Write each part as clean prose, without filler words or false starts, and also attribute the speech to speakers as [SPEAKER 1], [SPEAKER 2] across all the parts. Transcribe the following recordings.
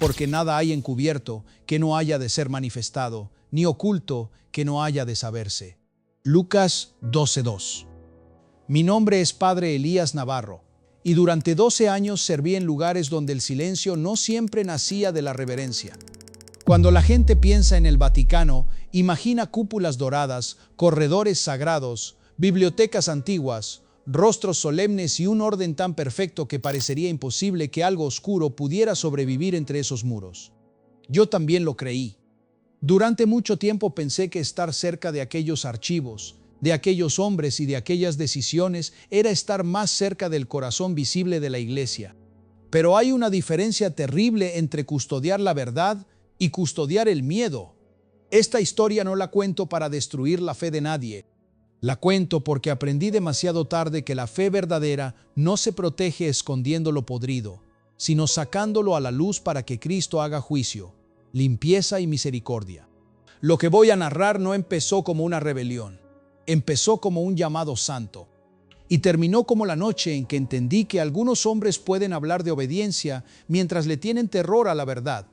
[SPEAKER 1] porque nada hay encubierto que no haya de ser manifestado, ni oculto que no haya de saberse. Lucas 12:2. Mi nombre es Padre Elías Navarro, y durante 12 años serví en lugares donde el silencio no siempre nacía de la reverencia. Cuando la gente piensa en el Vaticano, imagina cúpulas doradas, corredores sagrados, bibliotecas antiguas, rostros solemnes y un orden tan perfecto que parecería imposible que algo oscuro pudiera sobrevivir entre esos muros. Yo también lo creí. Durante mucho tiempo pensé que estar cerca de aquellos archivos, de aquellos hombres y de aquellas decisiones era estar más cerca del corazón visible de la Iglesia. Pero hay una diferencia terrible entre custodiar la verdad y custodiar el miedo. Esta historia no la cuento para destruir la fe de nadie. La cuento porque aprendí demasiado tarde que la fe verdadera no se protege escondiendo lo podrido, sino sacándolo a la luz para que Cristo haga juicio, limpieza y misericordia. Lo que voy a narrar no empezó como una rebelión, empezó como un llamado santo, y terminó como la noche en que entendí que algunos hombres pueden hablar de obediencia mientras le tienen terror a la verdad.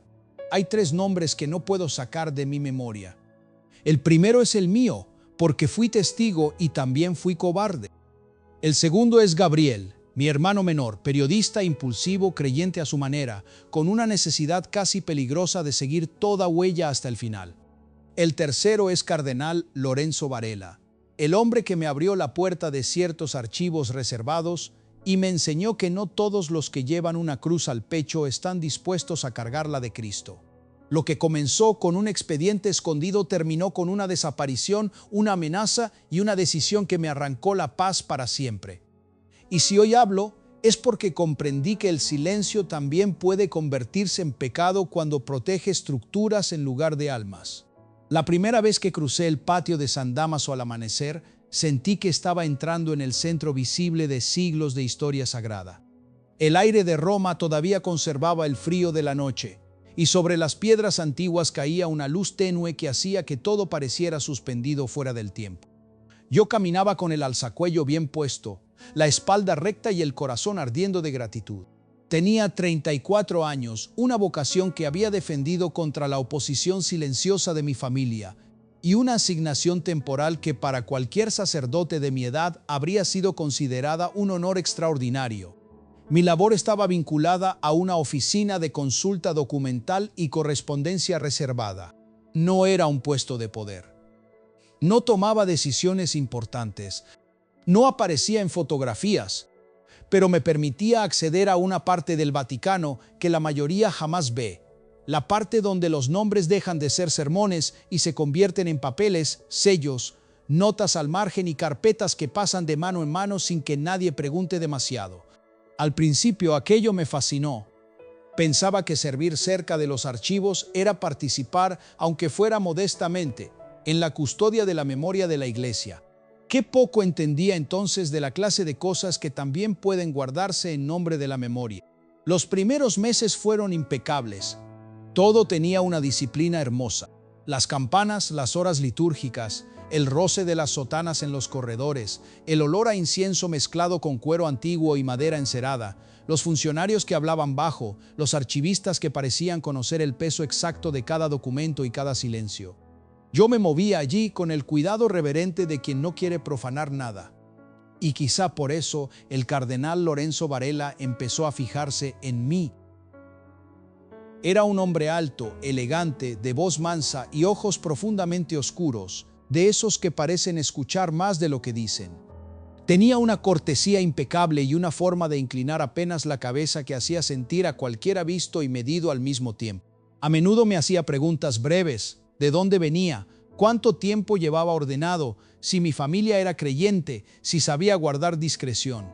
[SPEAKER 1] Hay 3 nombres que no puedo sacar de mi memoria. El primero es el mío, porque fui testigo y también fui cobarde. El segundo es Gabriel, mi hermano menor, periodista impulsivo, creyente a su manera, con una necesidad casi peligrosa de seguir toda huella hasta el final. El tercero es Cardenal Lorenzo Varela, el hombre que me abrió la puerta de ciertos archivos reservados y me enseñó que no todos los que llevan una cruz al pecho están dispuestos a cargarla de Cristo. Lo que comenzó con un expediente escondido terminó con una desaparición, una amenaza y una decisión que me arrancó la paz para siempre. Y si hoy hablo, es porque comprendí que el silencio también puede convertirse en pecado cuando protege estructuras en lugar de almas. La primera vez que crucé el patio de San Dámaso al amanecer, sentí que estaba entrando en el centro visible de siglos de historia sagrada. El aire de Roma todavía conservaba el frío de la noche, y sobre las piedras antiguas caía una luz tenue que hacía que todo pareciera suspendido fuera del tiempo. Yo caminaba con el alzacuello bien puesto, la espalda recta y el corazón ardiendo de gratitud. Tenía 34 años, una vocación que había defendido contra la oposición silenciosa de mi familia, y una asignación temporal que para cualquier sacerdote de mi edad habría sido considerada un honor extraordinario. Mi labor estaba vinculada a una oficina de consulta documental y correspondencia reservada. No era un puesto de poder. No tomaba decisiones importantes. No aparecía en fotografías, pero me permitía acceder a una parte del Vaticano que la mayoría jamás ve. La parte donde los nombres dejan de ser sermones y se convierten en papeles, sellos, notas al margen y carpetas que pasan de mano en mano sin que nadie pregunte demasiado. Al principio aquello me fascinó. Pensaba que servir cerca de los archivos era participar, aunque fuera modestamente, en la custodia de la memoria de la Iglesia. Qué poco entendía entonces de la clase de cosas que también pueden guardarse en nombre de la memoria. Los primeros meses fueron impecables. Todo tenía una disciplina hermosa. Las campanas, las horas litúrgicas, el roce de las sotanas en los corredores, el olor a incienso mezclado con cuero antiguo y madera encerada, los funcionarios que hablaban bajo, los archivistas que parecían conocer el peso exacto de cada documento y cada silencio. Yo me movía allí con el cuidado reverente de quien no quiere profanar nada. Y quizá por eso el cardenal Lorenzo Varela empezó a fijarse en mí. Era un hombre alto, elegante, de voz mansa y ojos profundamente oscuros, de esos que parecen escuchar más de lo que dicen. Tenía una cortesía impecable y una forma de inclinar apenas la cabeza que hacía sentir a cualquiera visto y medido al mismo tiempo. A menudo me hacía preguntas breves: ¿de dónde venía? ¿Cuánto tiempo llevaba ordenado? Si mi familia era creyente, si sabía guardar discreción.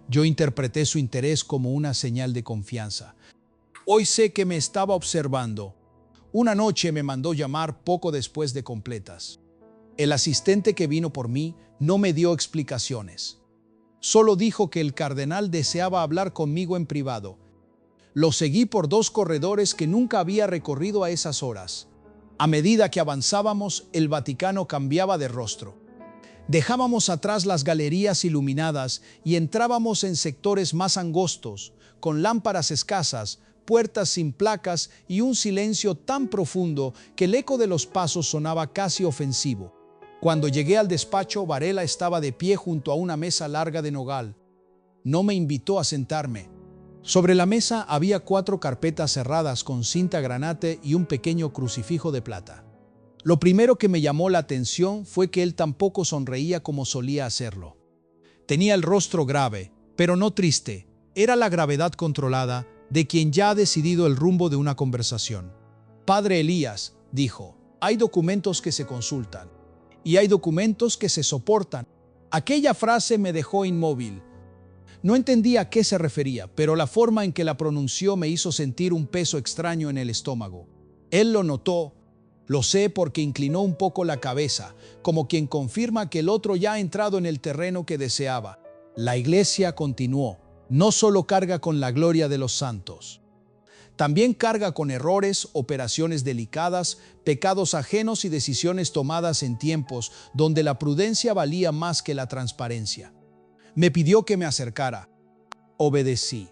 [SPEAKER 1] Yo interpreté su interés como una señal de confianza. Hoy sé que me estaba observando. Una noche me mandó llamar poco después de completas. El asistente que vino por mí no me dio explicaciones. Solo dijo que el cardenal deseaba hablar conmigo en privado. Lo seguí por 2 corredores que nunca había recorrido a esas horas. A medida que avanzábamos, el Vaticano cambiaba de rostro. Dejábamos atrás las galerías iluminadas y entrábamos en sectores más angostos, con lámparas escasas, puertas sin placas y un silencio tan profundo que el eco de los pasos sonaba casi ofensivo. Cuando llegué al despacho, Varela estaba de pie junto a una mesa larga de nogal. No me invitó a sentarme. Sobre la mesa había 4 carpetas cerradas con cinta granate y un pequeño crucifijo de plata. Lo primero que me llamó la atención fue que él tampoco sonreía como solía hacerlo. Tenía el rostro grave, pero no triste. Era la gravedad controlada de quien ya ha decidido el rumbo de una conversación. Padre Elías, dijo, hay documentos que se consultan y hay documentos que se soportan. Aquella frase me dejó inmóvil. No entendía a qué se refería, pero la forma en que la pronunció me hizo sentir un peso extraño en el estómago. Él lo notó, lo sé porque inclinó un poco la cabeza, como quien confirma que el otro ya ha entrado en el terreno que deseaba. La Iglesia continuó. No solo carga con la gloria de los santos, también carga con errores, operaciones delicadas, pecados ajenos y decisiones tomadas en tiempos donde la prudencia valía más que la transparencia. Me pidió que me acercara. Obedecí.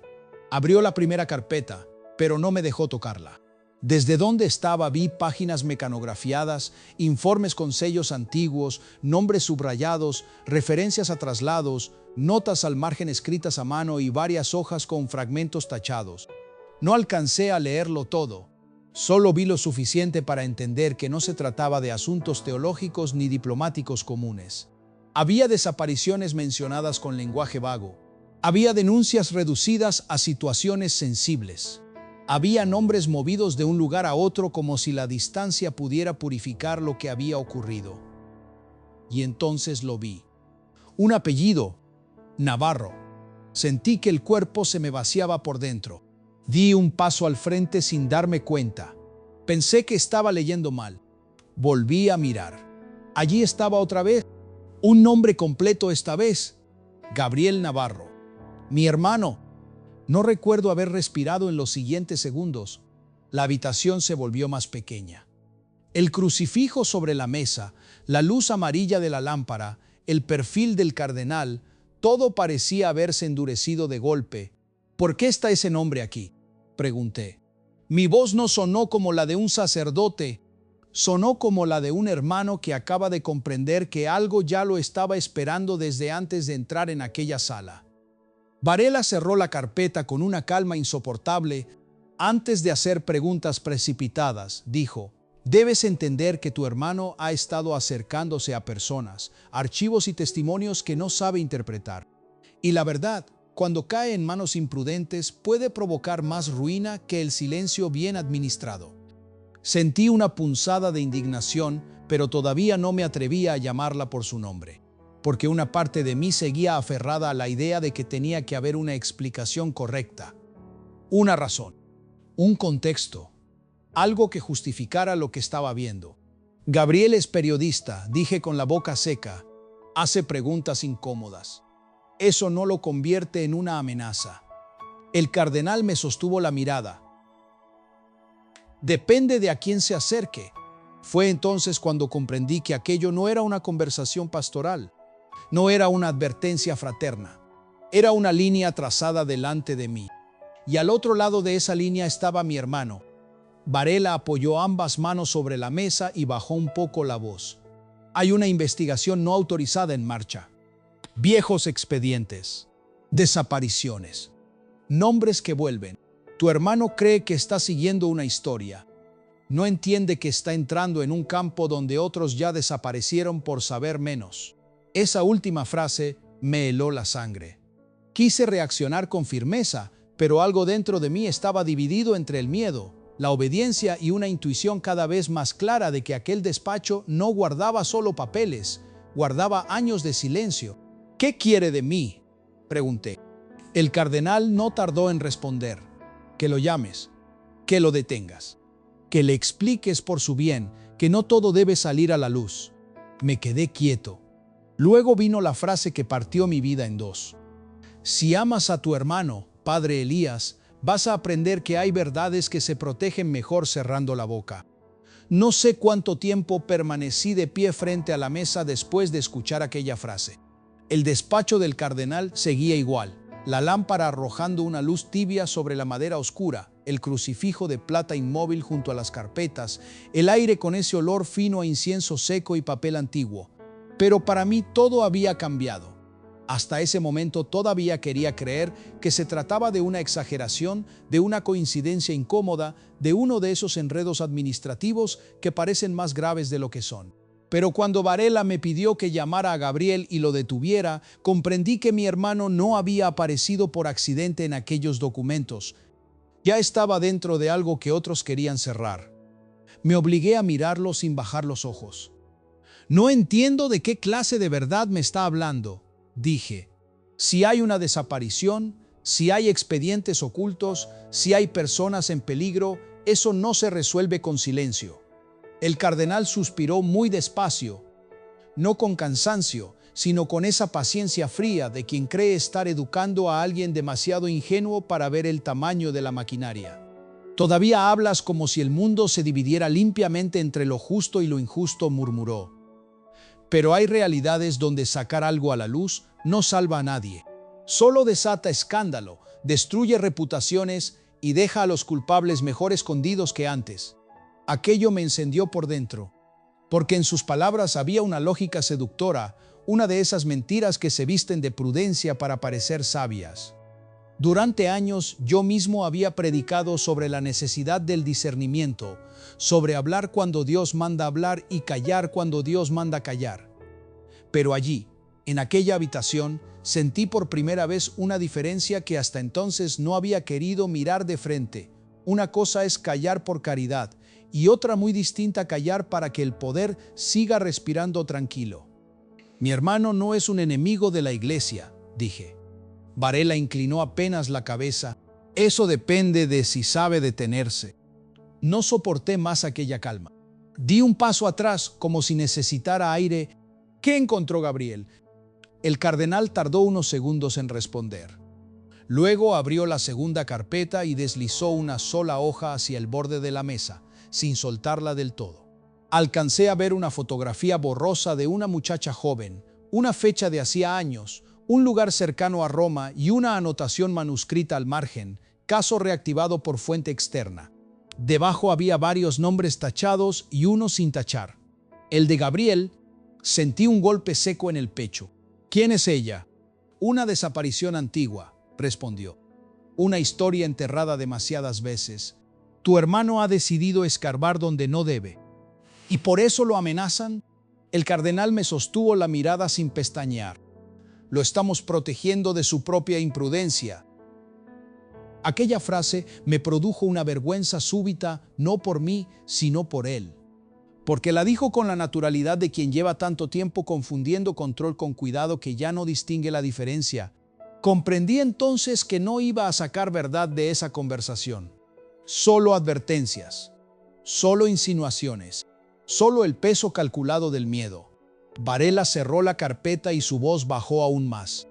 [SPEAKER 1] Abrió la primera carpeta, pero no me dejó tocarla. Desde donde estaba vi páginas mecanografiadas, informes con sellos antiguos, nombres subrayados, referencias a traslados, notas al margen escritas a mano y varias hojas con fragmentos tachados. No alcancé a leerlo todo. Solo vi lo suficiente para entender que no se trataba de asuntos teológicos ni diplomáticos comunes. Había desapariciones mencionadas con lenguaje vago. Había denuncias reducidas a situaciones sensibles. Había nombres movidos de un lugar a otro como si la distancia pudiera purificar lo que había ocurrido. Y entonces lo vi. Un apellido, Navarro. Sentí que el cuerpo se me vaciaba por dentro. Di un paso al frente sin darme cuenta. Pensé que estaba leyendo mal. Volví a mirar. Allí estaba otra vez. Un nombre completo esta vez. Gabriel Navarro. Mi hermano. No recuerdo haber respirado en los siguientes segundos. La habitación se volvió más pequeña. El crucifijo sobre la mesa, la luz amarilla de la lámpara, el perfil del cardenal, todo parecía haberse endurecido de golpe. ¿Por qué está ese nombre aquí?, pregunté. Mi voz no sonó como la de un sacerdote, sonó como la de un hermano que acaba de comprender que algo ya lo estaba esperando desde antes de entrar en aquella sala. Varela cerró la carpeta con una calma insoportable. Antes de hacer preguntas precipitadas, dijo: debes entender que tu hermano ha estado acercándose a personas, archivos y testimonios que no sabe interpretar. Y la verdad, cuando cae en manos imprudentes, puede provocar más ruina que el silencio bien administrado. Sentí una punzada de indignación, pero todavía no me atrevía a llamarla por su nombre, porque una parte de mí seguía aferrada a la idea de que tenía que haber una explicación correcta, una razón, un contexto, algo que justificara lo que estaba viendo. Gabriel es periodista, dije con la boca seca. Hace preguntas incómodas. Eso no lo convierte en una amenaza. El cardenal me sostuvo la mirada. Depende de a quién se acerque. Fue entonces cuando comprendí que aquello no era una conversación pastoral, no era una advertencia fraterna, era una línea trazada delante de mí. Y al otro lado de esa línea estaba mi hermano. Varela apoyó ambas manos sobre la mesa y bajó un poco la voz. Hay una investigación no autorizada en marcha. Viejos expedientes, desapariciones, nombres que vuelven. Tu hermano cree que está siguiendo una historia. No entiende que está entrando en un campo donde otros ya desaparecieron por saber menos. Esa última frase me heló la sangre. Quise reaccionar con firmeza, pero algo dentro de mí estaba dividido entre el miedo, la obediencia y una intuición cada vez más clara de que aquel despacho no guardaba solo papeles, guardaba años de silencio. ¿Qué quiere de mí?, pregunté. El cardenal no tardó en responder. Que lo llames, que lo detengas, que le expliques por su bien que no todo debe salir a la luz. Me quedé quieto. Luego vino la frase que partió mi vida en dos. Si amas a tu hermano, padre Elías, vas a aprender que hay verdades que se protegen mejor cerrando la boca. No sé cuánto tiempo permanecí de pie frente a la mesa después de escuchar aquella frase. El despacho del cardenal seguía igual, la lámpara arrojando una luz tibia sobre la madera oscura, el crucifijo de plata inmóvil junto a las carpetas, el aire con ese olor fino a incienso seco y papel antiguo. Pero para mí todo había cambiado. Hasta ese momento todavía quería creer que se trataba de una exageración, de una coincidencia incómoda, de uno de esos enredos administrativos que parecen más graves de lo que son. Pero cuando Varela me pidió que llamara a Gabriel y lo detuviera, comprendí que mi hermano no había aparecido por accidente en aquellos documentos. Ya estaba dentro de algo que otros querían cerrar. Me obligué a mirarlo sin bajar los ojos. No entiendo de qué clase de verdad me está hablando, dije. Si hay una desaparición, si hay expedientes ocultos, si hay personas en peligro, eso no se resuelve con silencio. El cardenal suspiró muy despacio, no con cansancio, sino con esa paciencia fría de quien cree estar educando a alguien demasiado ingenuo para ver el tamaño de la maquinaria. Todavía hablas como si el mundo se dividiera limpiamente entre lo justo y lo injusto, murmuró. Pero hay realidades donde sacar algo a la luz no salva a nadie. Solo desata escándalo, destruye reputaciones y deja a los culpables mejor escondidos que antes. Aquello me encendió por dentro, porque en sus palabras había una lógica seductora, una de esas mentiras que se visten de prudencia para parecer sabias. Durante años yo mismo había predicado sobre la necesidad del discernimiento, sobre hablar cuando Dios manda hablar y callar cuando Dios manda callar. Pero allí, en aquella habitación, sentí por primera vez una diferencia que hasta entonces no había querido mirar de frente. Una cosa es callar por caridad y otra muy distinta callar para que el poder siga respirando tranquilo. Mi hermano no es un enemigo de la iglesia, dije. Varela inclinó apenas la cabeza. Eso depende de si sabe detenerse. No soporté más aquella calma. Di un paso atrás como si necesitara aire. ¿Qué encontró Gabriel? El cardenal tardó unos segundos en responder. Luego abrió la segunda carpeta y deslizó una sola hoja hacia el borde de la mesa, sin soltarla del todo. Alcancé a ver una fotografía borrosa de una muchacha joven, una fecha de hacía años, un lugar cercano a Roma y una anotación manuscrita al margen, caso reactivado por fuente externa. Debajo había varios nombres tachados y uno sin tachar. El de Gabriel. Sentí un golpe seco en el pecho. ¿Quién es ella? Una desaparición antigua, respondió. Una historia enterrada demasiadas veces. Tu hermano ha decidido escarbar donde no debe. ¿Y por eso lo amenazan? El cardenal me sostuvo la mirada sin pestañear. Lo estamos protegiendo de su propia imprudencia. Aquella frase me produjo una vergüenza súbita, no por mí, sino por él. Porque la dijo con la naturalidad de quien lleva tanto tiempo confundiendo control con cuidado que ya no distingue la diferencia. Comprendí entonces que no iba a sacar verdad de esa conversación. Solo advertencias, solo insinuaciones, solo el peso calculado del miedo. Varela cerró la carpeta y su voz bajó aún más.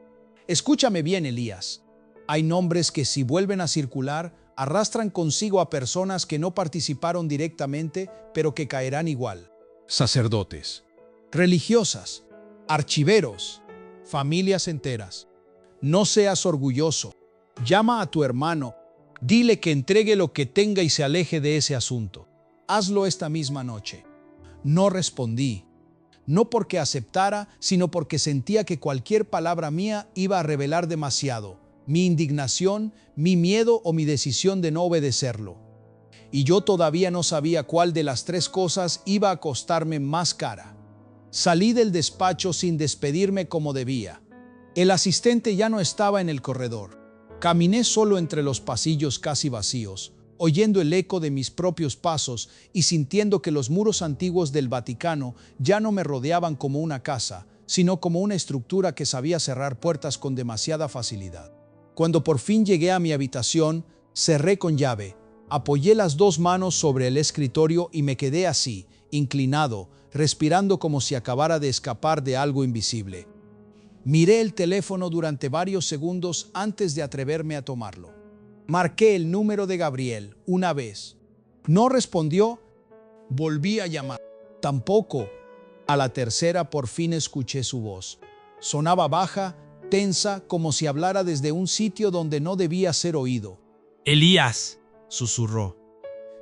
[SPEAKER 1] Escúchame bien, Elías. Hay nombres que si vuelven a circular, arrastran consigo a personas que no participaron directamente, pero que caerán igual. Sacerdotes, religiosas, archiveros, familias enteras. No seas orgulloso. Llama a tu hermano. Dile que entregue lo que tenga y se aleje de ese asunto. Hazlo esta misma noche. No respondí. No porque aceptara, sino porque sentía que cualquier palabra mía iba a revelar demasiado. Mi indignación, mi miedo o mi decisión de no obedecerlo. Y yo todavía no sabía cuál de las tres cosas iba a costarme más cara. Salí del despacho sin despedirme como debía. El asistente ya no estaba en el corredor. Caminé solo entre los pasillos casi vacíos, oyendo el eco de mis propios pasos y sintiendo que los muros antiguos del Vaticano ya no me rodeaban como una casa, sino como una estructura que sabía cerrar puertas con demasiada facilidad. Cuando por fin llegué a mi habitación, cerré con llave, apoyé las dos manos sobre el escritorio y me quedé así, inclinado, respirando como si acabara de escapar de algo invisible. Miré el teléfono durante varios segundos antes de atreverme a tomarlo. Marqué el número de Gabriel una vez. No respondió. Volví a llamar. Tampoco. A la tercera por fin escuché su voz. Sonaba baja, tensa, como si hablara desde un sitio donde no debía ser oído.
[SPEAKER 2] Elías,
[SPEAKER 1] susurró.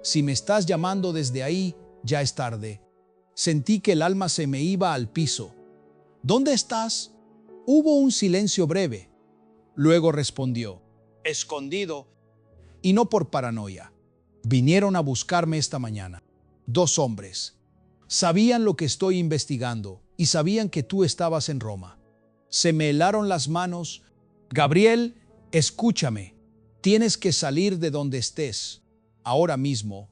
[SPEAKER 1] Si me estás llamando desde ahí, ya es tarde. Sentí que el alma se me iba al piso. ¿Dónde estás? Hubo un silencio breve. Luego respondió, escondido, y no por paranoia. Vinieron a buscarme esta mañana. 2 hombres. Sabían lo que estoy investigando y sabían que tú estabas en Roma. Se me helaron las manos. Gabriel, escúchame. Tienes que salir de donde estés, ahora mismo.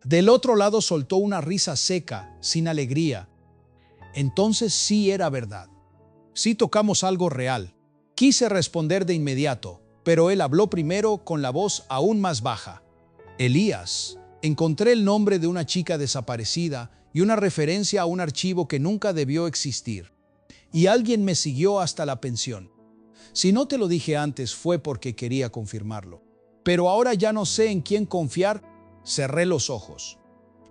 [SPEAKER 1] Del otro lado soltó una risa seca, sin alegría. Entonces sí era verdad. Sí tocamos algo real. Quise responder de inmediato, pero él habló primero con la voz aún más baja. Elías, encontré el nombre de una chica desaparecida y una referencia a un archivo que nunca debió existir. Y alguien me siguió hasta la pensión. Si no te lo dije antes fue porque quería confirmarlo. Pero ahora ya no sé en quién confiar. Cerré los ojos.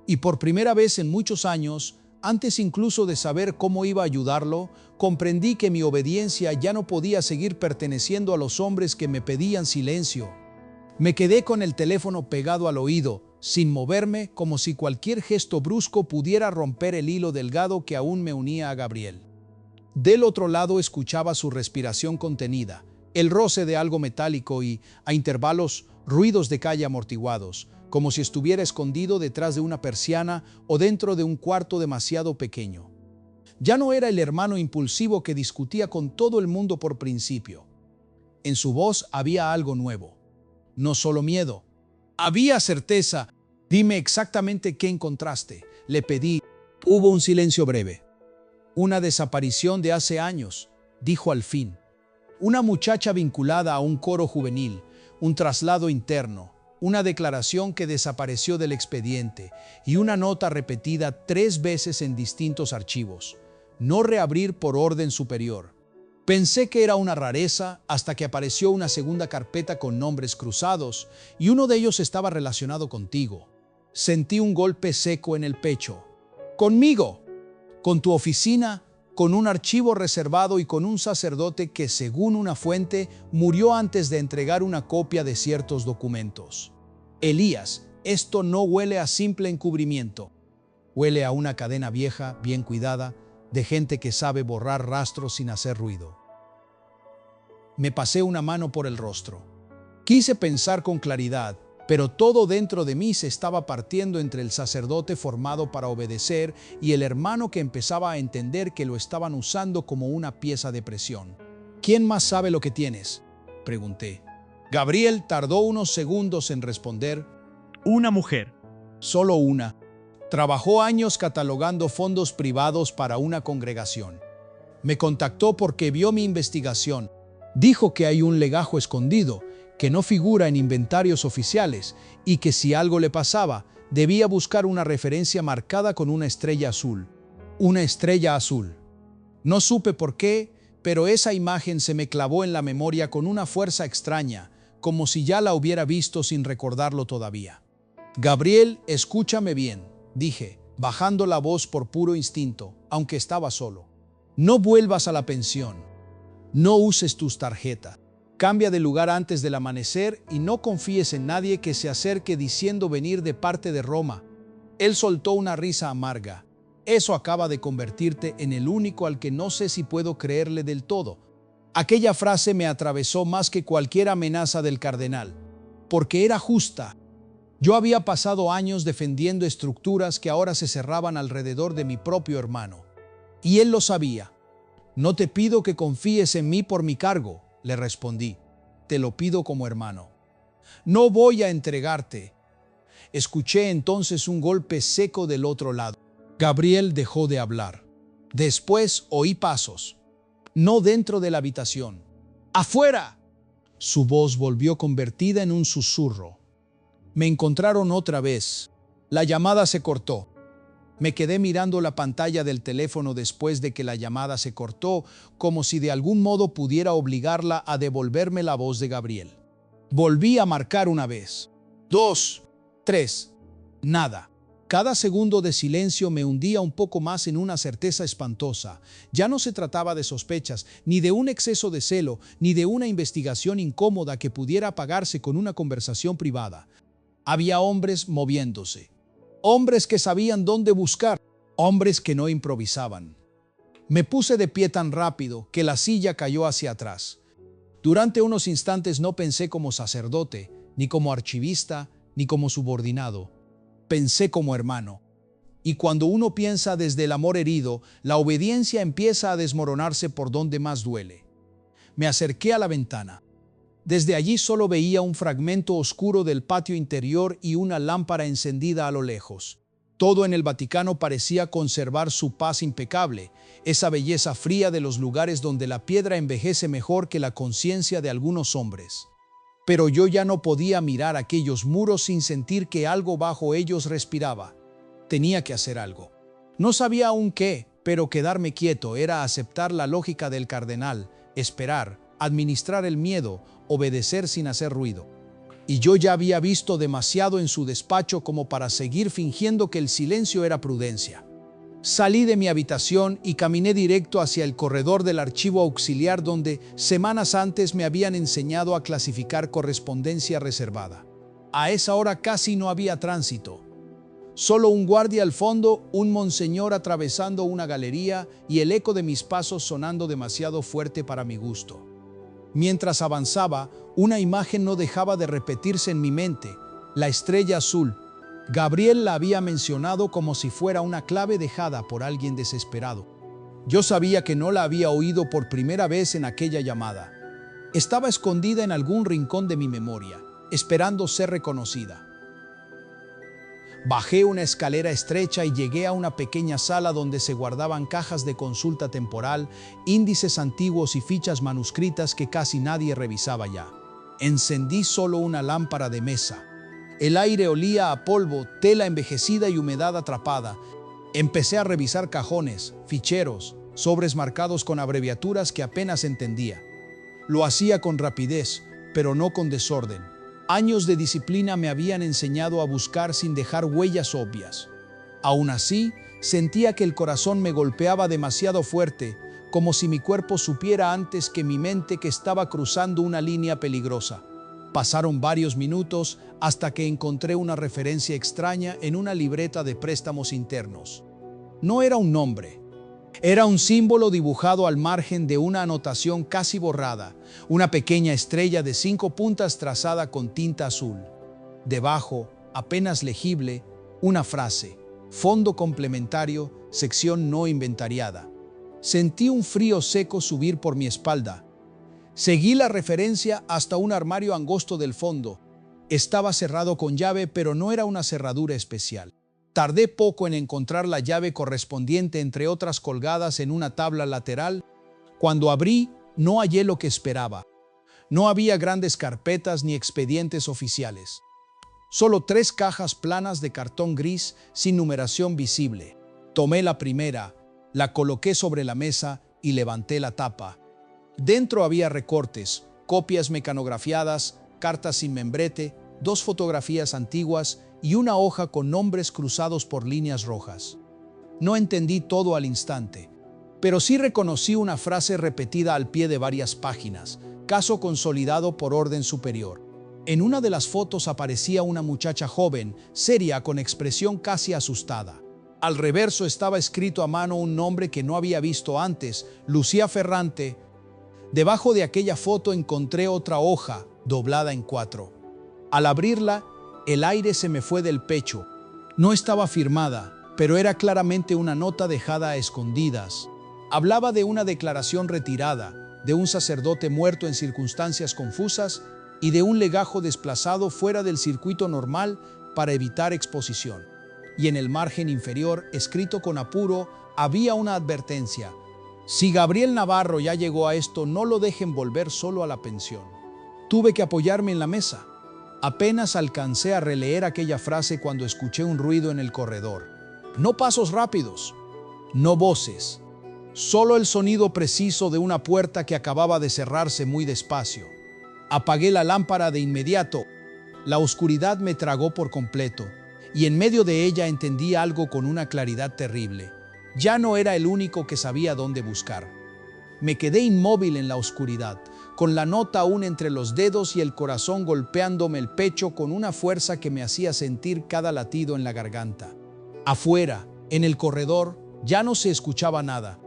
[SPEAKER 1] Y por primera vez en muchos años, antes incluso de saber cómo iba a ayudarlo, comprendí que mi obediencia ya no podía seguir perteneciendo a los hombres que me pedían silencio. Me quedé con el teléfono pegado al oído, sin moverme, como si cualquier gesto brusco pudiera romper el hilo delgado que aún me unía a Gabriel. Del otro lado escuchaba su respiración contenida, el roce de algo metálico y, a intervalos, ruidos de calle amortiguados, como si estuviera escondido detrás de una persiana o dentro de un cuarto demasiado pequeño. Ya no era el hermano impulsivo que discutía con todo el mundo por principio. En su voz había algo nuevo. No solo miedo. Había certeza. Dime exactamente qué encontraste, le pedí. Hubo un silencio breve. Una desaparición de hace años, dijo al fin. Una muchacha vinculada a un coro juvenil, un traslado interno, una declaración que desapareció del expediente y una nota repetida 3 veces en distintos archivos. No reabrir por orden superior. Pensé que era una rareza hasta que apareció una segunda carpeta con nombres cruzados y uno de ellos estaba relacionado contigo. Sentí un golpe seco en el pecho. ¡Conmigo! Con tu oficina, con un archivo reservado y con un sacerdote que, según una fuente, murió antes de entregar una copia de ciertos documentos. Elías, esto no huele a simple encubrimiento. Huele a una cadena vieja, bien cuidada, de gente que sabe borrar rastros sin hacer ruido. Me pasé una mano por el rostro. Quise pensar con claridad, pero todo dentro de mí se estaba partiendo entre el sacerdote formado para obedecer y el hermano que empezaba a entender que lo estaban usando como una pieza de presión. ¿Quién más sabe lo que tienes?, pregunté. Gabriel tardó unos segundos en responder.
[SPEAKER 2] Una mujer.
[SPEAKER 1] Solo una. Trabajó años catalogando fondos privados para una congregación. Me contactó porque vio mi investigación. Dijo que hay un legajo escondido, que no figura en inventarios oficiales y que si algo le pasaba, debía buscar una referencia marcada con una estrella azul. Una estrella azul. No supe por qué, pero esa imagen se me clavó en la memoria con una fuerza extraña, como si ya la hubiera visto sin recordarlo todavía. Gabriel, escúchame bien, dije, bajando la voz por puro instinto, aunque estaba solo. No vuelvas a la pensión. No uses tus tarjetas. Cambia de lugar antes del amanecer y no confíes en nadie que se acerque diciendo venir de parte de Roma. Él soltó una risa amarga. Eso acaba de convertirte en el único al que no sé si puedo creerle del todo. Aquella frase me atravesó más que cualquier amenaza del cardenal, porque era justa. Yo había pasado años defendiendo estructuras que ahora se cerraban alrededor de mi propio hermano. Y él lo sabía. No te pido que confíes en mí por mi cargo, le respondí. Te lo pido como hermano. No voy a entregarte. Escuché entonces un golpe seco del otro lado. Gabriel dejó de hablar. Después oí pasos. No dentro de la habitación. ¡Afuera! Su voz volvió convertida en un susurro. Me encontraron otra vez. La llamada se cortó. Me quedé mirando la pantalla del teléfono después de que la llamada se cortó, como si de algún modo pudiera obligarla a devolverme la voz de Gabriel. Volví a marcar una vez. 2, 3. Nada. Cada segundo de silencio me hundía un poco más en una certeza espantosa. Ya no se trataba de sospechas, ni de un exceso de celo, ni de una investigación incómoda que pudiera apagarse con una conversación privada. Había hombres moviéndose, hombres que sabían dónde buscar, hombres que no improvisaban. Me puse de pie tan rápido que la silla cayó hacia atrás. Durante unos instantes no pensé como sacerdote, ni como archivista, ni como subordinado. Pensé como hermano. Y cuando uno piensa desde el amor herido, la obediencia empieza a desmoronarse por donde más duele. Me acerqué a la ventana. Desde allí solo veía un fragmento oscuro del patio interior y una lámpara encendida a lo lejos. Todo en el Vaticano parecía conservar su paz impecable, esa belleza fría de los lugares donde la piedra envejece mejor que la conciencia de algunos hombres. Pero yo ya no podía mirar aquellos muros sin sentir que algo bajo ellos respiraba. Tenía que hacer algo. No sabía aún qué, pero quedarme quieto era aceptar la lógica del cardenal, esperar, administrar el miedo, obedecer sin hacer ruido. Y yo ya había visto demasiado en su despacho como para seguir fingiendo que el silencio era prudencia. Salí de mi habitación y caminé directo hacia el corredor del archivo auxiliar donde semanas antes me habían enseñado a clasificar correspondencia reservada. A esa hora casi no había tránsito. Solo un guardia al fondo, un monseñor atravesando una galería y el eco de mis pasos sonando demasiado fuerte para mi gusto. Mientras avanzaba, una imagen no dejaba de repetirse en mi mente: la estrella azul. Gabriel la había mencionado como si fuera una clave dejada por alguien desesperado. Yo sabía que no la había oído por primera vez en aquella llamada. Estaba escondida en algún rincón de mi memoria, esperando ser reconocida. Bajé una escalera estrecha y llegué a una pequeña sala donde se guardaban cajas de consulta temporal, índices antiguos y fichas manuscritas que casi nadie revisaba ya. Encendí solo una lámpara de mesa. El aire olía a polvo, tela envejecida y humedad atrapada. Empecé a revisar cajones, ficheros, sobres marcados con abreviaturas que apenas entendía. Lo hacía con rapidez, pero no con desorden. Años de disciplina me habían enseñado a buscar sin dejar huellas obvias. Aún así, sentía que el corazón me golpeaba demasiado fuerte, como si mi cuerpo supiera antes que mi mente que estaba cruzando una línea peligrosa. Pasaron varios minutos hasta que encontré una referencia extraña en una libreta de préstamos internos. No era un nombre. Era un símbolo dibujado al margen de una anotación casi borrada, una pequeña estrella de 5 puntas trazada con tinta azul. Debajo, apenas legible, una frase: fondo complementario, sección no inventariada. Sentí un frío seco subir por mi espalda. Seguí la referencia hasta un armario angosto del fondo. Estaba cerrado con llave, pero no era una cerradura especial. Tardé poco en encontrar la llave correspondiente entre otras colgadas en una tabla lateral. Cuando abrí, no hallé lo que esperaba. No había grandes carpetas ni expedientes oficiales. Solo 3 cajas planas de cartón gris sin numeración visible. Tomé la primera, la coloqué sobre la mesa y levanté la tapa. Dentro había recortes, copias mecanografiadas, cartas sin membrete, 2 fotografías antiguas y una hoja con nombres cruzados por líneas rojas. No entendí todo al instante, pero sí reconocí una frase repetida al pie de varias páginas: caso consolidado por orden superior. En una de las fotos aparecía una muchacha joven, seria, con expresión casi asustada. Al reverso estaba escrito a mano un nombre que no había visto antes: Lucía Ferrante. Debajo de aquella foto encontré otra hoja, doblada en 4. Al abrirla, el aire se me fue del pecho. No estaba firmada, pero era claramente una nota dejada a escondidas. Hablaba de una declaración retirada, de un sacerdote muerto en circunstancias confusas y de un legajo desplazado fuera del circuito normal para evitar exposición. Y en el margen inferior, escrito con apuro, había una advertencia: si Gabriel Navarro ya llegó a esto, no lo dejen volver solo a la pensión. Tuve que apoyarme en la mesa. Apenas alcancé a releer aquella frase cuando escuché un ruido en el corredor. No pasos rápidos, no voces, solo el sonido preciso de una puerta que acababa de cerrarse muy despacio. Apagué la lámpara de inmediato. La oscuridad me tragó por completo, y en medio de ella entendí algo con una claridad terrible. Ya no era el único que sabía dónde buscar. Me quedé inmóvil en la oscuridad, con la nota aún entre los dedos y el corazón golpeándome el pecho con una fuerza que me hacía sentir cada latido en la garganta. Afuera, en el corredor, ya no se escuchaba nada.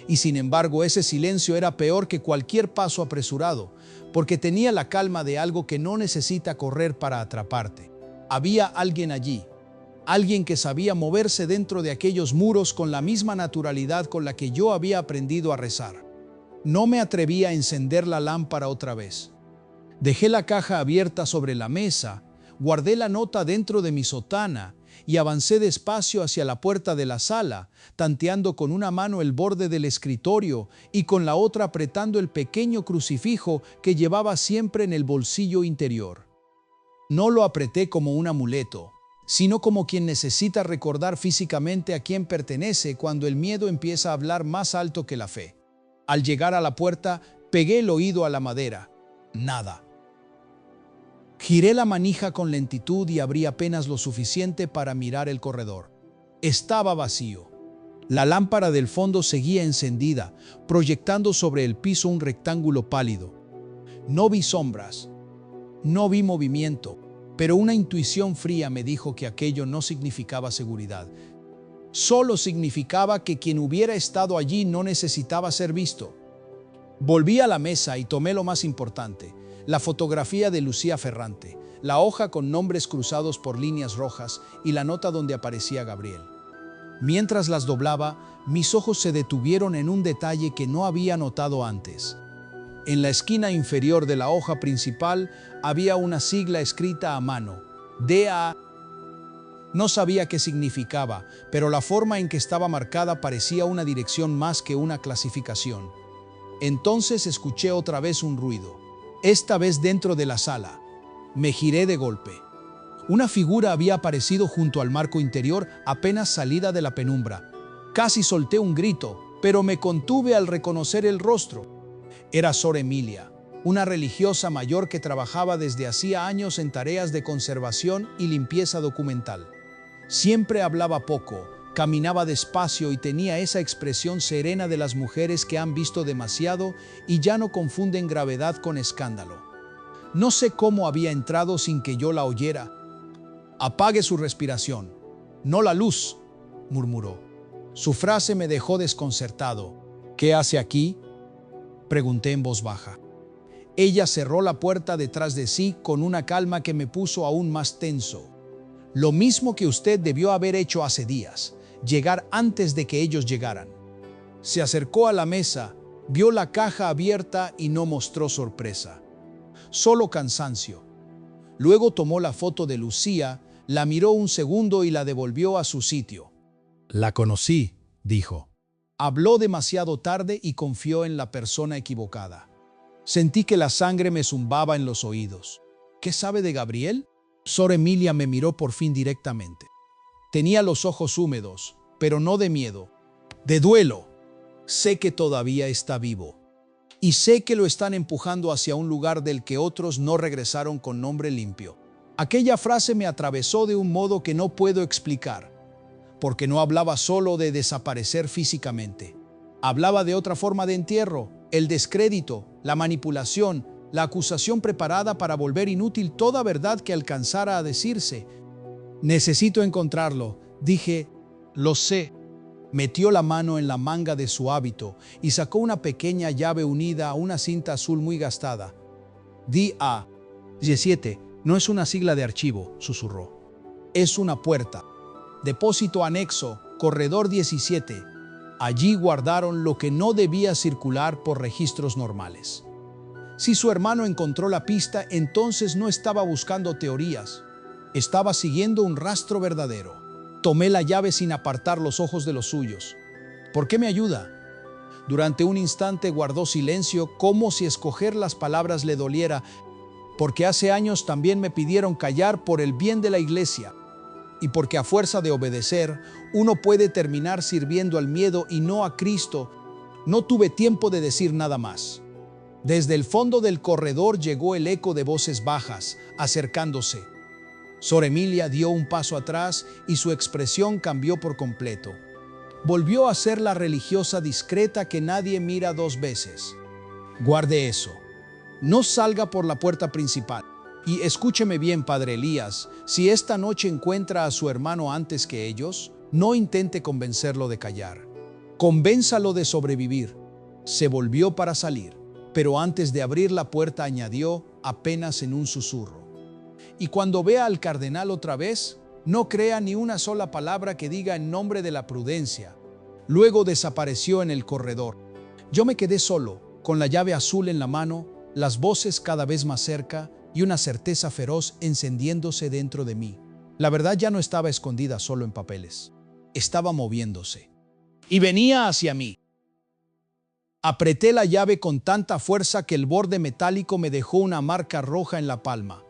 [SPEAKER 1] Y sin embargo, ese silencio era peor que cualquier paso apresurado, porque tenía la calma de algo que no necesita correr para atraparte. Había alguien allí, alguien que sabía moverse dentro de aquellos muros con la misma naturalidad con la que yo había aprendido a rezar. No me atreví a encender la lámpara otra vez. Dejé la caja abierta sobre la mesa, guardé la nota dentro de mi sotana y avancé despacio hacia la puerta de la sala, tanteando con una mano el borde del escritorio y con la otra apretando el pequeño crucifijo que llevaba siempre en el bolsillo interior. No lo apreté como un amuleto, sino como quien necesita recordar físicamente a quién pertenece cuando el miedo empieza a hablar más alto que la fe. Al llegar a la puerta, pegué el oído a la madera. Nada. Giré la manija con lentitud y abrí apenas lo suficiente para mirar el corredor. Estaba vacío. La lámpara del fondo seguía encendida, proyectando sobre el piso un rectángulo pálido. No vi sombras, no vi movimiento, pero una intuición fría me dijo que aquello no significaba seguridad. Solo significaba que quien hubiera estado allí no necesitaba ser visto. Volví a la mesa y tomé lo más importante, la fotografía de Lucía Ferrante, la hoja con nombres cruzados por líneas rojas y la nota donde aparecía Gabriel. Mientras las doblaba, mis ojos se detuvieron en un detalle que no había notado antes. En la esquina inferior de la hoja principal había una sigla escrita a mano, DA. No sabía qué significaba, pero la forma en que estaba marcada parecía una dirección más que una clasificación. Entonces escuché otra vez un ruido, esta vez dentro de la sala. Me giré de golpe. Una figura había aparecido junto al marco interior apenas salida de la penumbra. Casi solté un grito, pero me contuve al reconocer el rostro. Era Sor Emilia, una religiosa mayor que trabajaba desde hacía años en tareas de conservación y limpieza documental. Siempre hablaba poco, caminaba despacio y tenía esa expresión serena de las mujeres que han visto demasiado y ya no confunden gravedad con escándalo. No sé cómo había entrado sin que yo la oyera. «Apague su respiración, no la luz», murmuró. Su frase me dejó desconcertado. «¿Qué hace aquí?», pregunté en voz baja. Ella cerró la puerta detrás de sí con una calma que me puso aún más tenso. «Lo mismo que usted debió haber hecho hace días, llegar antes de que ellos llegaran». Se acercó a la mesa, vio la caja abierta y no mostró sorpresa. Solo cansancio. Luego tomó la foto de Lucía, la miró un segundo y la devolvió a su sitio. «La conocí», dijo. Habló demasiado tarde y confió en la persona equivocada. Sentí que la sangre me zumbaba en los oídos. «¿Qué sabe de Gabriel?». Sor Emilia me miró por fin directamente. Tenía los ojos húmedos, pero no de miedo, de duelo. «Sé que todavía está vivo. Y sé que lo están empujando hacia un lugar del que otros no regresaron con nombre limpio». Aquella frase me atravesó de un modo que no puedo explicar, porque no hablaba solo de desaparecer físicamente. Hablaba de otra forma de entierro, el descrédito, la manipulación, la acusación preparada para volver inútil toda verdad que alcanzara a decirse. «Necesito encontrarlo», dije. «Lo sé». Metió la mano en la manga de su hábito y sacó una pequeña llave unida a una cinta azul muy gastada. «DA 17, no es una sigla de archivo», susurró. «Es una puerta. Depósito anexo, corredor 17. Allí guardaron lo que no debía circular por registros normales». Si su hermano encontró la pista, entonces no estaba buscando teorías. Estaba siguiendo un rastro verdadero. Tomé la llave sin apartar los ojos de los suyos. «¿Por qué me ayuda?». Durante un instante guardó silencio, como si escoger las palabras le doliera, «Porque hace años también me pidieron callar por el bien de la iglesia, y porque a fuerza de obedecer, uno puede terminar sirviendo al miedo y no a Cristo». No tuve tiempo de decir nada más. Desde el fondo del corredor llegó el eco de voces bajas, acercándose. Sor Emilia dio un paso atrás y su expresión cambió por completo. Volvió a ser la religiosa discreta que nadie mira dos veces. «Guarde eso. No salga por la puerta principal. Y escúcheme bien, padre Elías, si esta noche encuentra a su hermano antes que ellos, no intente convencerlo de callar. Convénzalo de sobrevivir. Se volvió para salir, pero antes de abrir la puerta añadió, apenas en un susurro: y cuando vea al cardenal otra vez, no crea ni una sola palabra que diga en nombre de la prudencia. Luego desapareció en el corredor. Yo me quedé solo, con la llave azul en la mano, las voces cada vez más cerca y una certeza feroz encendiéndose dentro de mí. La verdad ya no estaba escondida solo en papeles. Estaba moviéndose. Y venía hacia mí. Apreté la llave con tanta fuerza que el borde metálico me dejó una marca roja en la palma.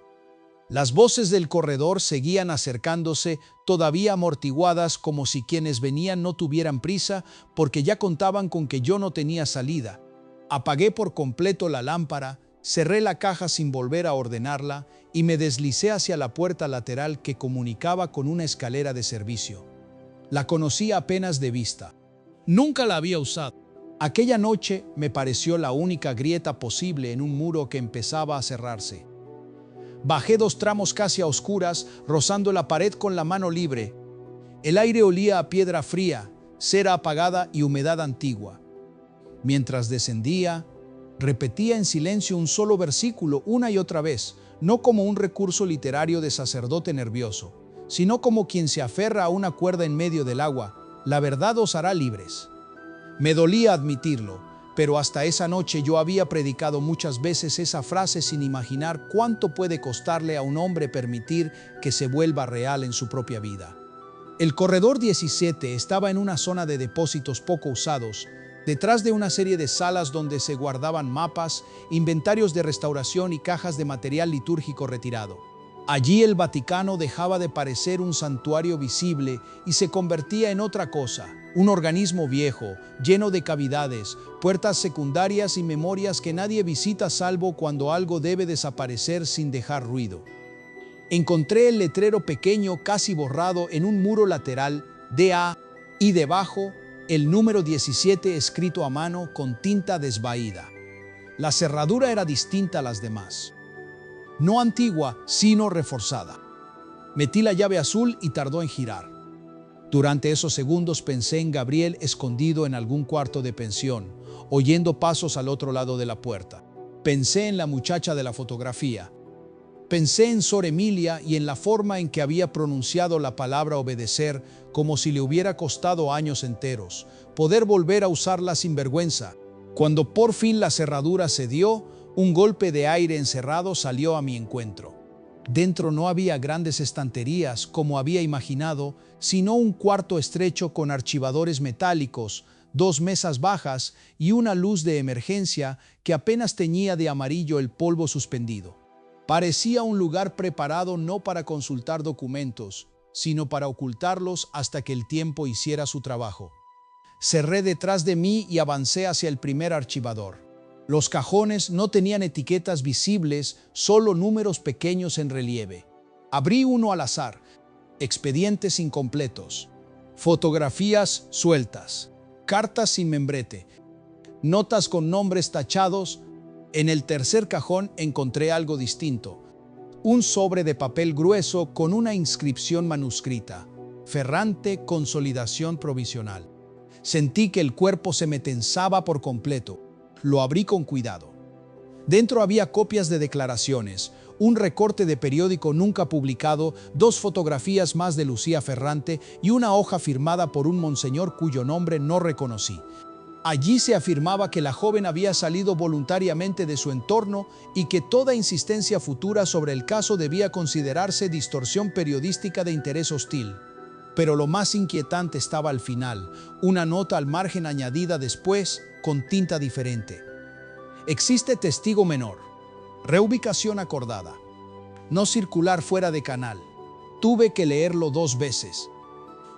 [SPEAKER 1] Las voces del corredor seguían acercándose, todavía amortiguadas, como si quienes venían no tuvieran prisa, porque ya contaban con que yo no tenía salida. Apagué por completo la lámpara, cerré la caja sin volver a ordenarla y me deslicé hacia la puerta lateral que comunicaba con una escalera de servicio. La conocí apenas de vista. Nunca la había usado. Aquella noche me pareció la única grieta posible en un muro que empezaba a cerrarse. Bajé 2 tramos casi a oscuras, rozando la pared con la mano libre. El aire olía a piedra fría, cera apagada y humedad antigua. Mientras descendía, repetía en silencio un solo versículo una y otra vez, no como un recurso literario de sacerdote nervioso, sino como quien se aferra a una cuerda en medio del agua: la verdad os hará libres. Me dolía admitirlo, pero hasta esa noche yo había predicado muchas veces esa frase sin imaginar cuánto puede costarle a un hombre permitir que se vuelva real en su propia vida. El corredor 17 estaba en una zona de depósitos poco usados, detrás de una serie de salas donde se guardaban mapas, inventarios de restauración y cajas de material litúrgico retirado. Allí el Vaticano dejaba de parecer un santuario visible y se convertía en otra cosa, un organismo viejo, lleno de cavidades, puertas secundarias y memorias que nadie visita salvo cuando algo debe desaparecer sin dejar ruido. Encontré el letrero pequeño casi borrado en un muro lateral, DA, y debajo el número 17 escrito a mano con tinta desvaída. La cerradura era distinta a las demás. No antigua, sino reforzada. Metí la llave azul y tardó en girar. Durante esos segundos pensé en Gabriel escondido en algún cuarto de pensión, oyendo pasos al otro lado de la puerta. Pensé en la muchacha de la fotografía. Pensé en Sor Emilia y en la forma en que había pronunciado la palabra obedecer, como si le hubiera costado años enteros, poder volver a usarla sin vergüenza. Cuando por fin la cerradura cedió, un golpe de aire encerrado salió a mi encuentro. Dentro no había grandes estanterías, como había imaginado, sino un cuarto estrecho con archivadores metálicos, 2 mesas bajas y una luz de emergencia que apenas teñía de amarillo el polvo suspendido. Parecía un lugar preparado no para consultar documentos, sino para ocultarlos hasta que el tiempo hiciera su trabajo. Cerré detrás de mí y avancé hacia el primer archivador. Los cajones no tenían etiquetas visibles, solo números pequeños en relieve. Abrí uno al azar: expedientes incompletos, fotografías sueltas, cartas sin membrete, notas con nombres tachados. En el tercer cajón encontré algo distinto: un sobre de papel grueso con una inscripción manuscrita: Ferrante Consolidación Provisional. Sentí que el cuerpo se me tensaba por completo. Lo abrí con cuidado. Dentro había copias de declaraciones, un recorte de periódico nunca publicado, 2 fotografías más de Lucía Ferrante y una hoja firmada por un monseñor cuyo nombre no reconocí. Allí se afirmaba que la joven había salido voluntariamente de su entorno y que toda insistencia futura sobre el caso debía considerarse distorsión periodística de interés hostil. Pero lo más inquietante estaba al final, una nota al margen añadida después, con tinta diferente. Existe testigo menor. Reubicación acordada. No circular fuera de canal. Tuve que leerlo 2 veces.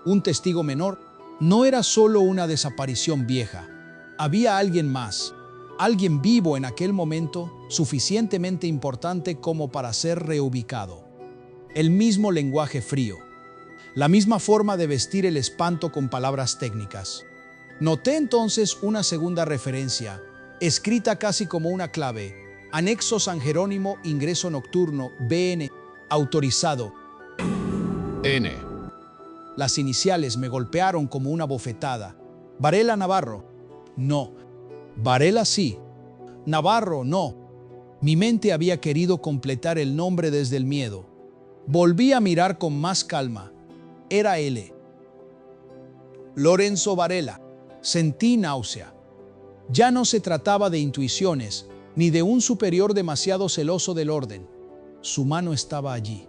[SPEAKER 1] Un testigo menor no era solo una desaparición vieja. Había alguien más, alguien vivo en aquel momento, suficientemente importante como para ser reubicado. El mismo lenguaje frío. La misma forma de vestir el espanto con palabras técnicas. Noté entonces una segunda referencia, escrita casi como una clave: Anexo San Jerónimo, ingreso nocturno, BN, autorizado.
[SPEAKER 2] N.
[SPEAKER 1] Las iniciales me golpearon como una bofetada. Varela Navarro. No. Varela sí. Navarro no. Mi mente había querido completar el nombre desde el miedo. Volví a mirar con más calma. Era L. Lorenzo Varela. Sentí náusea. Ya no se trataba de intuiciones, ni de un superior demasiado celoso del orden. Su mano estaba allí.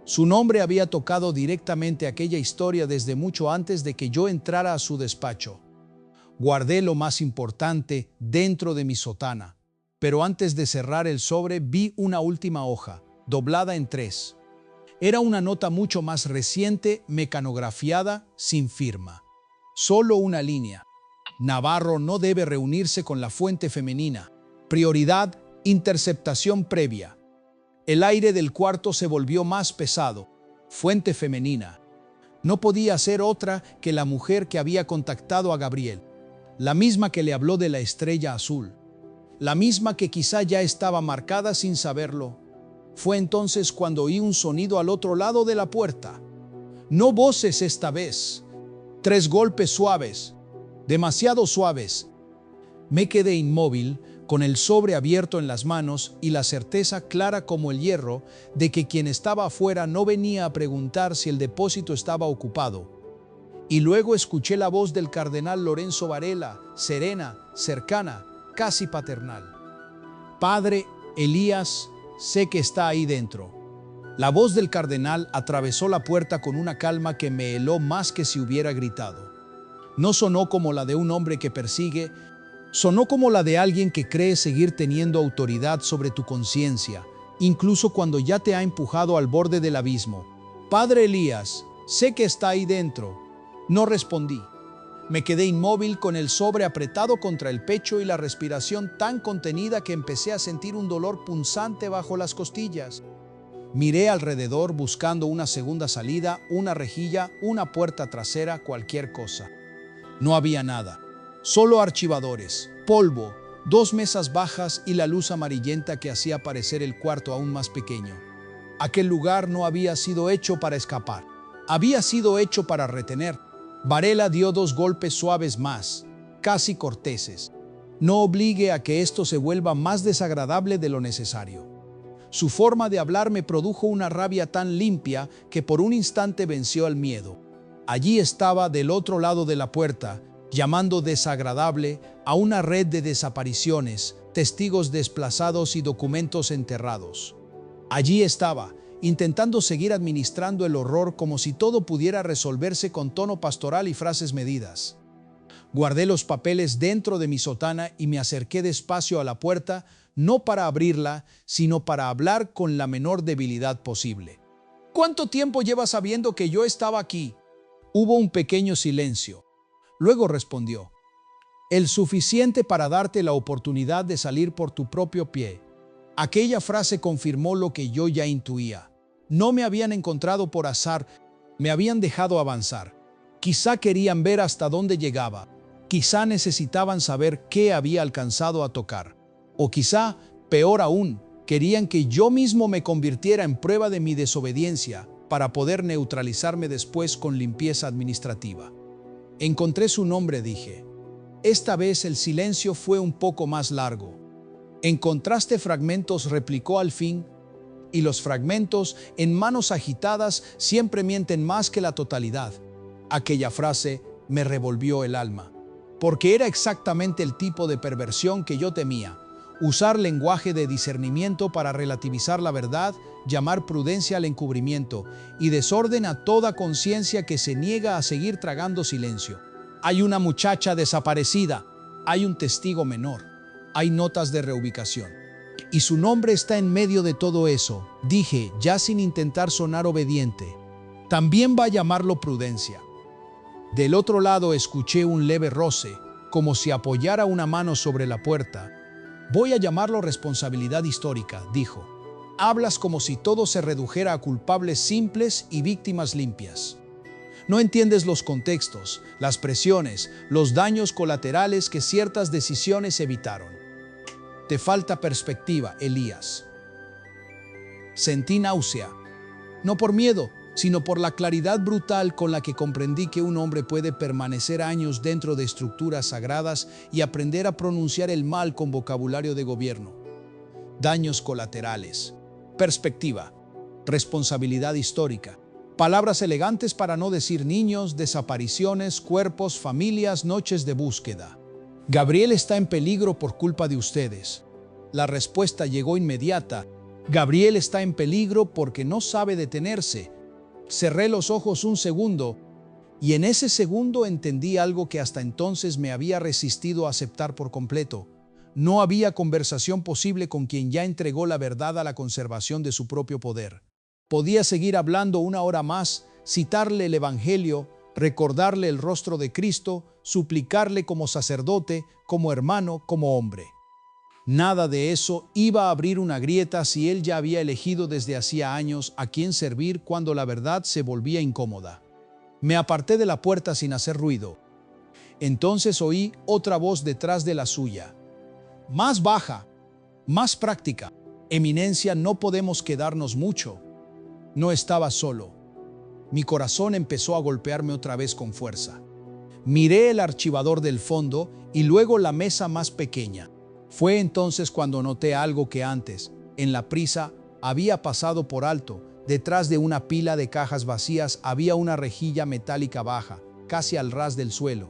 [SPEAKER 1] Su nombre había tocado directamente aquella historia desde mucho antes de que yo entrara a su despacho. Guardé lo más importante dentro de mi sotana, pero antes de cerrar el sobre vi una última hoja, doblada en 3. Era una nota mucho más reciente, mecanografiada, sin firma. Solo una línea. Navarro no debe reunirse con la fuente femenina. Prioridad, interceptación previa. El aire del cuarto se volvió más pesado. Fuente femenina. No podía ser otra que la mujer que había contactado a Gabriel. La misma que le habló de la estrella azul. La misma que quizá ya estaba marcada sin saberlo. Fue entonces cuando oí un sonido al otro lado de la puerta. No voces esta vez. 3 golpes suaves. Demasiado suaves. Me quedé inmóvil, con el sobre abierto en las manos y la certeza clara como el hierro de que quien estaba afuera no venía a preguntar si el depósito estaba ocupado. Y luego escuché la voz del cardenal Lorenzo Varela, serena, cercana, casi paternal. Padre Elías, sé que está ahí dentro. La voz del cardenal atravesó la puerta con una calma que me heló más que si hubiera gritado. No sonó como la de un hombre que persigue, sonó como la de alguien que cree seguir teniendo autoridad sobre tu conciencia, incluso cuando ya te ha empujado al borde del abismo. Padre Elías, sé que está ahí dentro. No respondí. Me quedé inmóvil con el sobre apretado contra el pecho y la respiración tan contenida que empecé a sentir un dolor punzante bajo las costillas. Miré alrededor buscando una segunda salida, una rejilla, una puerta trasera, cualquier cosa. No había nada. Solo archivadores, polvo, 2 mesas bajas y la luz amarillenta que hacía parecer el cuarto aún más pequeño. Aquel lugar no había sido hecho para escapar. Había sido hecho para retener. Varela dio 2 golpes suaves más, casi corteses. No obligue a que esto se vuelva más desagradable de lo necesario. Su forma de hablar me produjo una rabia tan limpia que por un instante venció al miedo. Allí estaba del otro lado de la puerta, llamando desagradable a una red de desapariciones, testigos desplazados y documentos enterrados. Allí estaba, intentando seguir administrando el horror como si todo pudiera resolverse con tono pastoral y frases medidas. Guardé los papeles dentro de mi sotana y me acerqué despacio a la puerta, no para abrirla, sino para hablar con la menor debilidad posible. ¿Cuánto tiempo llevas sabiendo que yo estaba aquí? Hubo un pequeño silencio. Luego respondió: el suficiente para darte la oportunidad de salir por tu propio pie. Aquella frase confirmó lo que yo ya intuía. No me habían encontrado por azar, me habían dejado avanzar. Quizá querían ver hasta dónde llegaba. Quizá necesitaban saber qué había alcanzado a tocar. O quizá, peor aún, querían que yo mismo me convirtiera en prueba de mi desobediencia para poder neutralizarme después con limpieza administrativa. Encontré su nombre, dije. Esta vez el silencio fue un poco más largo. ¿Encontraste fragmentos?, replicó al fin, y los fragmentos, en manos agitadas, siempre mienten más que la totalidad. Aquella frase me revolvió el alma, porque era exactamente el tipo de perversión que yo temía. Usar lenguaje de discernimiento para relativizar la verdad, llamar prudencia al encubrimiento y desorden a toda conciencia que se niega a seguir tragando silencio. Hay una muchacha desaparecida, hay un testigo menor, hay notas de reubicación. Y su nombre está en medio de todo eso, dije, ya sin intentar sonar obediente. También va a llamarlo prudencia. Del otro lado escuché un leve roce, como si apoyara una mano sobre la puerta. Voy a llamarlo responsabilidad histórica, dijo. Hablas como si todo se redujera a culpables simples y víctimas limpias. No entiendes los contextos, las presiones, los daños colaterales que ciertas decisiones evitaron. Te falta perspectiva, Elías. Sentí náusea, no por miedo, sino por la claridad brutal con la que comprendí que un hombre puede permanecer años dentro de estructuras sagradas y aprender a pronunciar el mal con vocabulario de gobierno. Daños colaterales, perspectiva, responsabilidad histórica, palabras elegantes para no decir niños, desapariciones, cuerpos, familias, noches de búsqueda. Gabriel está en peligro por culpa de ustedes. La respuesta llegó inmediata. Gabriel está en peligro porque no sabe detenerse. Cerré los ojos un segundo y en ese segundo entendí algo que hasta entonces me había resistido a aceptar por completo. No había conversación posible con quien ya entregó la verdad a la conservación de su propio poder. Podía seguir hablando una hora más, citarle el Evangelio, recordarle el rostro de Cristo, suplicarle como sacerdote, como hermano, como hombre. Nada de eso iba a abrir una grieta si él ya había elegido desde hacía años a quién servir cuando la verdad se volvía incómoda. Me aparté de la puerta sin hacer ruido. Entonces oí otra voz detrás de la suya. Más baja, más práctica. Eminencia, no podemos quedarnos mucho. No estaba solo. Mi corazón empezó a golpearme otra vez con fuerza. Miré el archivador del fondo y luego la mesa más pequeña. Fue entonces cuando noté algo que antes, en la prisa, había pasado por alto. Detrás de una pila de cajas vacías había una rejilla metálica baja, casi al ras del suelo.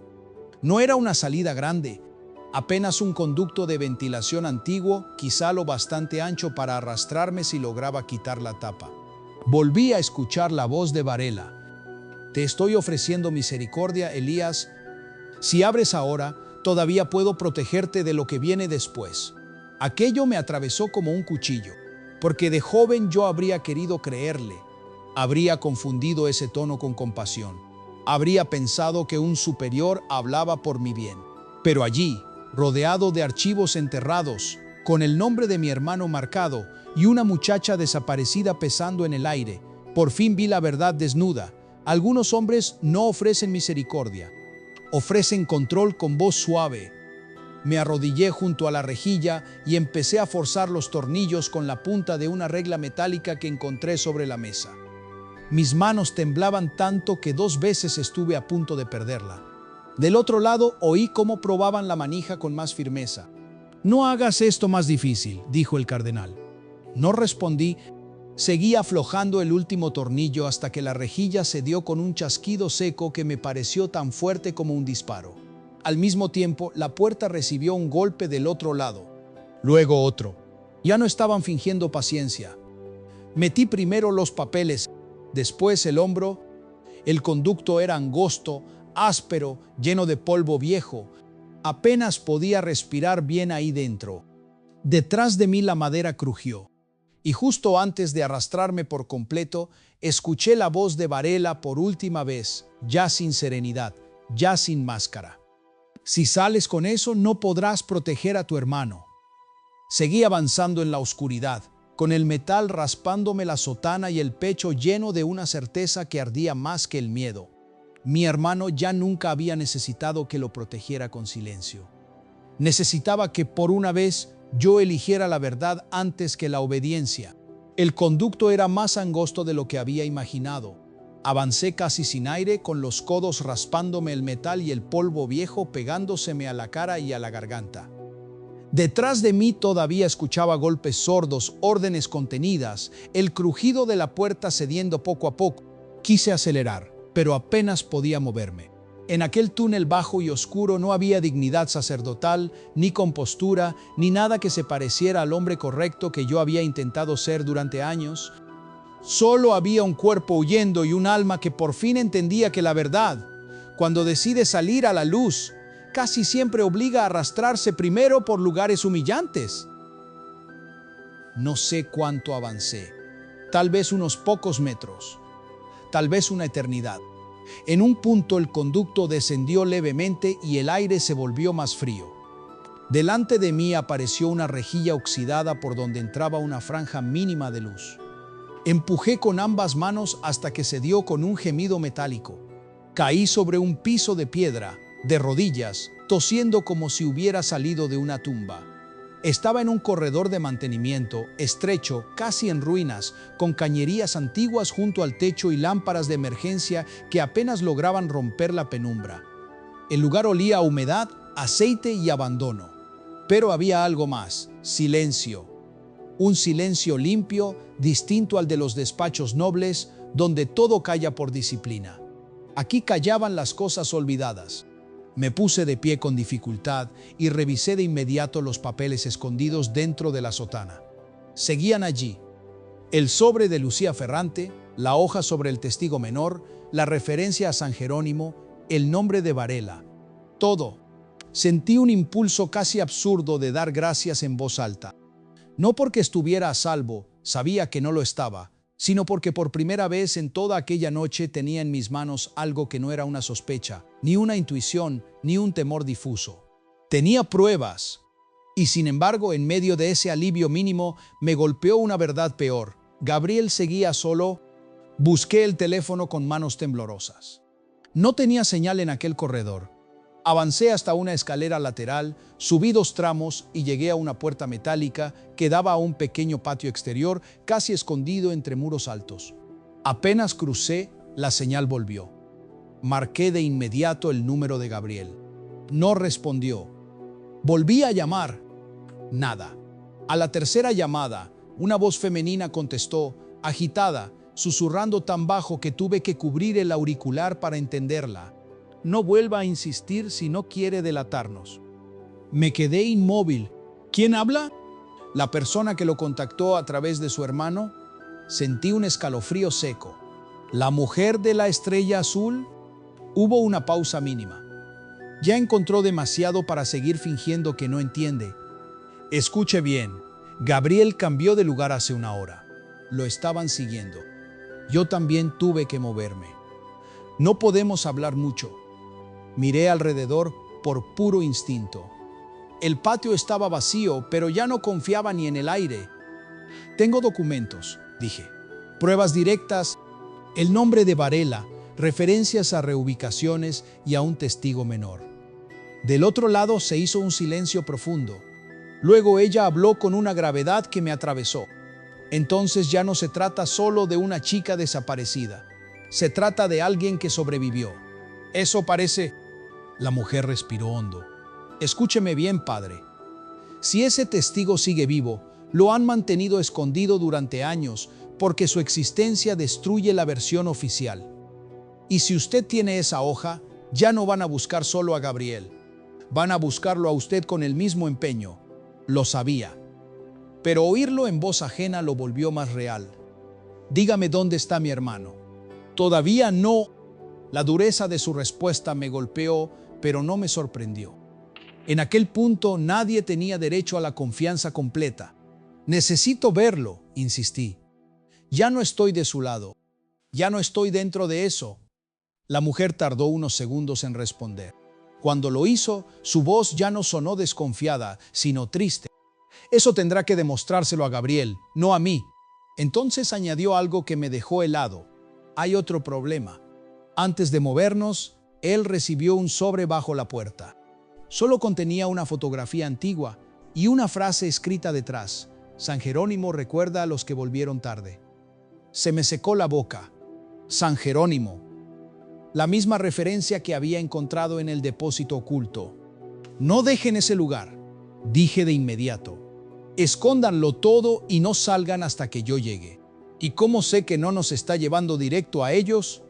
[SPEAKER 1] No era una salida grande, apenas un conducto de ventilación antiguo, quizá lo bastante ancho para arrastrarme si lograba quitar la tapa. Volví a escuchar la voz de Varela. Te estoy ofreciendo misericordia, Elías. Si abres ahora, todavía puedo protegerte de lo que viene después. Aquello me atravesó como un cuchillo, porque de joven yo habría querido creerle. Habría confundido ese tono con compasión. Habría pensado que un superior hablaba por mi bien. Pero allí, rodeado de archivos enterrados, con el nombre de mi hermano marcado y una muchacha desaparecida pesando en el aire, por fin vi la verdad desnuda. Algunos hombres no ofrecen misericordia. Ofrecen control con voz suave. Me arrodillé junto a la rejilla y empecé a forzar los tornillos con la punta de una regla metálica que encontré sobre la mesa. Mis manos temblaban tanto que 2 veces estuve a punto de perderla. Del otro lado oí cómo probaban la manija con más firmeza. No hagas esto más difícil, dijo el cardenal. No respondí. Seguí aflojando el último tornillo hasta que la rejilla cedió con un chasquido seco que me pareció tan fuerte como un disparo. Al mismo tiempo, la puerta recibió un golpe del otro lado. Luego otro. Ya no estaban fingiendo paciencia. Metí primero los papeles, después el hombro. El conducto era angosto, áspero, lleno de polvo viejo. Apenas podía respirar bien ahí dentro. Detrás de mí la madera crujió. Y justo antes de arrastrarme por completo, escuché la voz de Varela por última vez, ya sin serenidad, ya sin máscara. Si sales con eso, no podrás proteger a tu hermano. Seguí avanzando en la oscuridad, con el metal raspándome la sotana y el pecho lleno de una certeza que ardía más que el miedo. Mi hermano ya nunca había necesitado que lo protegiera con silencio. Necesitaba que por una vez yo eligiera la verdad antes que la obediencia. El conducto era más angosto de lo que había imaginado. Avancé casi sin aire, con los codos raspándome el metal y el polvo viejo pegándoseme a la cara y a la garganta. Detrás de mí todavía escuchaba golpes sordos, órdenes contenidas, el crujido de la puerta cediendo poco a poco. Quise acelerar, pero apenas podía moverme. En aquel túnel bajo y oscuro no había dignidad sacerdotal, ni compostura, ni nada que se pareciera al hombre correcto que yo había intentado ser durante años. Solo había un cuerpo huyendo y un alma que por fin entendía que la verdad, cuando decide salir a la luz, casi siempre obliga a arrastrarse primero por lugares humillantes. No sé cuánto avancé, tal vez unos pocos metros, tal vez una eternidad. En un punto el conducto descendió levemente y el aire se volvió más frío. Delante de mí apareció una rejilla oxidada por donde entraba una franja mínima de luz. Empujé con ambas manos hasta que se dio con un gemido metálico. Caí sobre un piso de piedra, de rodillas, tosiendo como si hubiera salido de una tumba. Estaba en un corredor de mantenimiento, estrecho, casi en ruinas, con cañerías antiguas junto al techo y lámparas de emergencia que apenas lograban romper la penumbra. El lugar olía a humedad, aceite y abandono. Pero había algo más: silencio. Un silencio limpio, distinto al de los despachos nobles, donde todo calla por disciplina. Aquí callaban las cosas olvidadas. Me puse de pie con dificultad y revisé de inmediato los papeles escondidos dentro de la sotana. Seguían allí: el sobre de Lucía Ferrante, la hoja sobre el testigo menor, la referencia a San Jerónimo, el nombre de Varela. Todo. Sentí un impulso casi absurdo de dar gracias en voz alta. No porque estuviera a salvo, sabía que no lo estaba, sino porque por primera vez en toda aquella noche tenía en mis manos algo que no era una sospecha, ni una intuición, ni un temor difuso. Tenía pruebas. Y sin embargo, en medio de ese alivio mínimo, me golpeó una verdad peor. Gabriel seguía solo. Busqué el teléfono con manos temblorosas. No tenía señal en aquel corredor. Avancé hasta una escalera lateral, subí 2 tramos y llegué a una puerta metálica que daba a un pequeño patio exterior casi escondido entre muros altos. Apenas crucé, la señal volvió. Marqué de inmediato el número de Gabriel. No respondió. Volví a llamar. Nada. A la tercera llamada, una voz femenina contestó, agitada, susurrando tan bajo que tuve que cubrir el auricular para entenderla. No vuelva a insistir si no quiere delatarnos. Me quedé inmóvil. ¿Quién habla? ¿La persona que lo contactó a través de su hermano? Sentí un escalofrío seco. ¿La mujer de la estrella azul? Hubo una pausa mínima. Ya encontró demasiado para seguir fingiendo que no entiende. Escuche bien. Gabriel cambió de lugar hace una hora. Lo estaban siguiendo. Yo también tuve que moverme. No podemos hablar mucho. Miré alrededor por puro instinto. El patio estaba vacío, pero ya no confiaba ni en el aire. Tengo documentos, dije. Pruebas directas, el nombre de Varela, referencias a reubicaciones y a un testigo menor. Del otro lado se hizo un silencio profundo. Luego ella habló con una gravedad que me atravesó. Entonces ya no se trata solo de una chica desaparecida. Se trata de alguien que sobrevivió. Eso parece... La mujer respiró hondo. Escúcheme bien, padre. Si ese testigo sigue vivo, lo han mantenido escondido durante años porque su existencia destruye la versión oficial. Y si usted tiene esa hoja, ya no van a buscar solo a Gabriel. Van a buscarlo a usted con el mismo empeño. Lo sabía. Pero oírlo en voz ajena lo volvió más real. Dígame dónde está mi hermano. Todavía no. La dureza de su respuesta me golpeó, pero no me sorprendió. En aquel punto nadie tenía derecho a la confianza completa. Necesito verlo, insistí. Ya no estoy de su lado. Ya no estoy dentro de eso. La mujer tardó unos segundos en responder. Cuando lo hizo, su voz ya no sonó desconfiada, sino triste. Eso tendrá que demostrárselo a Gabriel, no a mí. Entonces añadió algo que me dejó helado. Hay otro problema. Antes de movernos, él recibió un sobre bajo la puerta. Solo contenía una fotografía antigua y una frase escrita detrás. San Jerónimo recuerda a los que volvieron tarde. Se me secó la boca. San Jerónimo. La misma referencia que había encontrado en el depósito oculto. No dejen ese lugar, dije de inmediato. Escóndanlo todo y no salgan hasta que yo llegue. ¿Y cómo sé que no nos está llevando directo a ellos?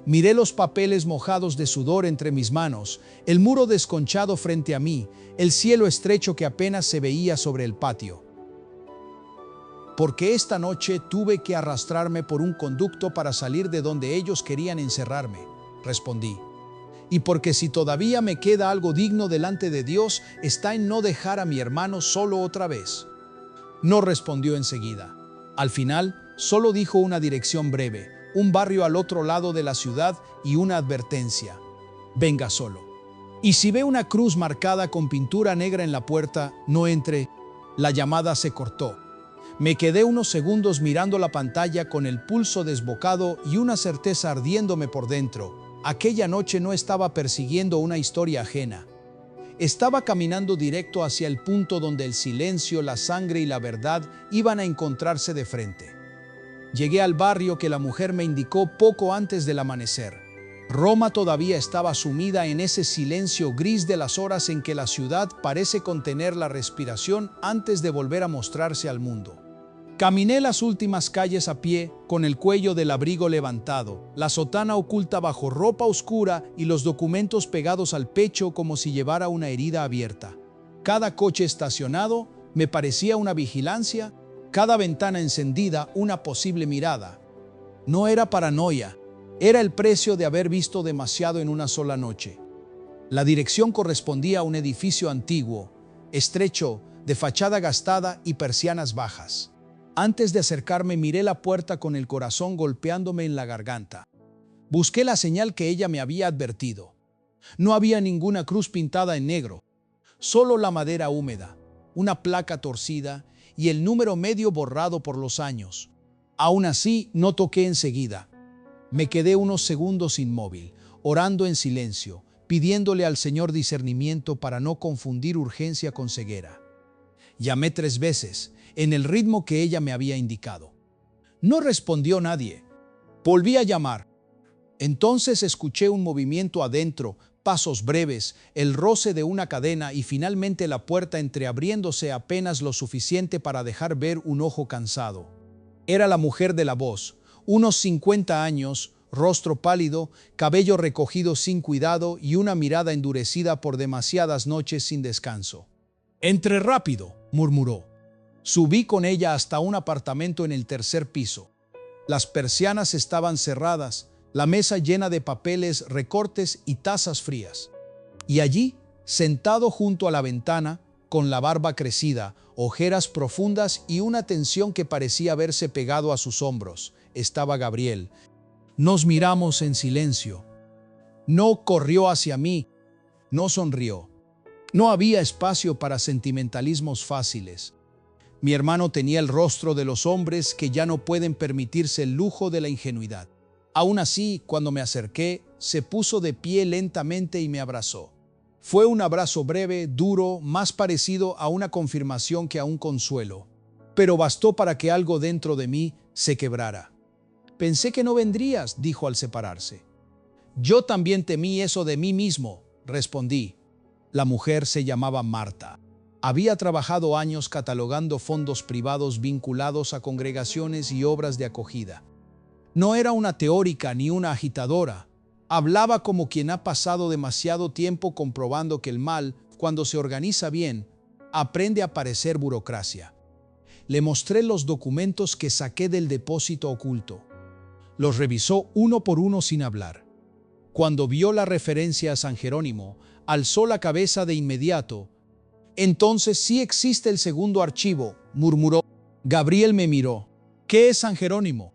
[SPEAKER 1] Miré los papeles mojados de sudor entre mis manos, el muro desconchado frente a mí, el cielo estrecho que apenas se veía sobre el patio. Porque esta noche tuve que arrastrarme por un conducto para salir de donde ellos querían encerrarme, respondí. Y porque si todavía me queda algo digno delante de Dios, está en no dejar a mi hermano solo otra vez. No respondió enseguida. Al final, solo dijo una dirección breve, un barrio al otro lado de la ciudad y una advertencia. Venga solo. Y si ve una cruz marcada con pintura negra en la puerta, no entre. La llamada se cortó. Me quedé unos segundos mirando la pantalla con el pulso desbocado y una certeza ardiéndome por dentro. Aquella noche no estaba persiguiendo una historia ajena. Estaba caminando directo hacia el punto donde el silencio, la sangre y la verdad iban a encontrarse de frente. Llegué al barrio que la mujer me indicó poco antes del amanecer. Roma todavía estaba sumida en ese silencio gris de las horas en que la ciudad parece contener la respiración antes de volver a mostrarse al mundo. Caminé las últimas calles a pie, con el cuello del abrigo levantado, la sotana oculta bajo ropa oscura y los documentos pegados al pecho como si llevara una herida abierta. Cada coche estacionado me parecía una vigilancia, cada ventana encendida una posible mirada. No era paranoia, era el precio de haber visto demasiado en una sola noche. La dirección correspondía a un edificio antiguo, estrecho, de fachada gastada y persianas bajas. Antes de acercarme miré la puerta con el corazón golpeándome en la garganta. Busqué la señal que ella me había advertido. No había ninguna cruz pintada en negro, solo la madera húmeda, una placa torcida y el número medio borrado por los años. Aún así, no toqué enseguida. Me quedé unos segundos inmóvil, orando en silencio, pidiéndole al Señor discernimiento para no confundir urgencia con ceguera. Llamé 3 veces, en el ritmo que ella me había indicado. No respondió nadie. Volví a llamar. Entonces escuché un movimiento adentro, pasos breves, el roce de una cadena y finalmente la puerta entreabriéndose apenas lo suficiente para dejar ver un ojo cansado. Era la mujer de la voz, unos 50 años, rostro pálido, cabello recogido sin cuidado y una mirada endurecida por demasiadas noches sin descanso. «Entre rápido», murmuró. Subí con ella hasta un apartamento en el 3er piso. Las persianas estaban cerradas, la mesa llena de papeles, recortes y tazas frías. Y allí, sentado junto a la ventana, con la barba crecida, ojeras profundas y una tensión que parecía haberse pegado a sus hombros, estaba Gabriel. Nos miramos en silencio. No corrió hacia mí, no sonrió. No había espacio para sentimentalismos fáciles. Mi hermano tenía el rostro de los hombres que ya no pueden permitirse el lujo de la ingenuidad. Aún así, cuando me acerqué, se puso de pie lentamente y me abrazó. Fue un abrazo breve, duro, más parecido a una confirmación que a un consuelo, pero bastó para que algo dentro de mí se quebrara. «Pensé que no vendrías», dijo al separarse. «Yo también temí eso de mí mismo», respondí. La mujer se llamaba Marta. Había trabajado años catalogando fondos privados vinculados a congregaciones y obras de acogida. No era una teórica ni una agitadora. Hablaba como quien ha pasado demasiado tiempo comprobando que el mal, cuando se organiza bien, aprende a parecer burocracia. Le mostré los documentos que saqué del depósito oculto. Los revisó uno por uno sin hablar. Cuando vio la referencia a San Jerónimo, alzó la cabeza de inmediato. «Entonces sí existe el segundo archivo», murmuró. Gabriel me miró. «¿Qué es San Jerónimo?».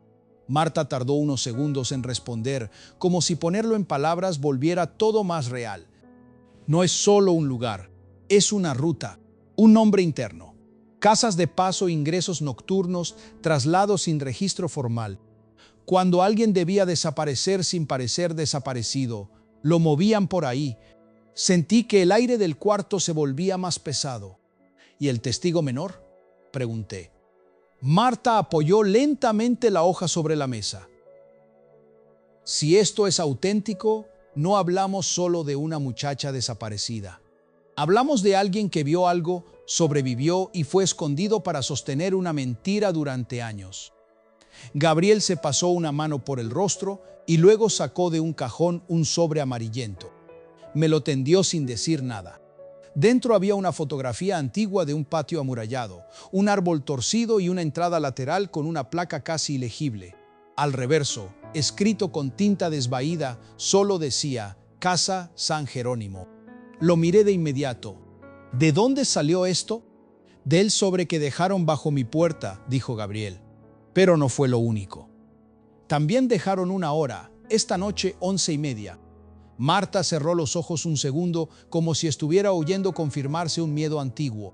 [SPEAKER 1] Marta tardó unos segundos en responder, como si ponerlo en palabras volviera todo más real. «No es solo un lugar, es una ruta, un nombre interno. Casas de paso, ingresos nocturnos, traslados sin registro formal. Cuando alguien debía desaparecer sin parecer desaparecido, lo movían por ahí». Sentí que el aire del cuarto se volvía más pesado. «¿Y el testigo menor?», pregunté. Marta apoyó lentamente la hoja sobre la mesa. «Si esto es auténtico, no hablamos solo de una muchacha desaparecida. Hablamos de alguien que vio algo, sobrevivió y fue escondido para sostener una mentira durante años». Gabriel se pasó una mano por el rostro y luego sacó de un cajón un sobre amarillento. Me lo tendió sin decir nada. Dentro había una fotografía antigua de un patio amurallado, un árbol torcido y una entrada lateral con una placa casi ilegible. Al reverso, escrito con tinta desvaída, solo decía «Casa San Jerónimo». Lo miré de inmediato. «¿De dónde salió esto?». «Del sobre que dejaron bajo mi puerta», dijo Gabriel. Pero no fue lo único. También dejaron una hora, esta noche 11:30. Marta cerró los ojos un segundo, como si estuviera oyendo confirmarse un miedo antiguo.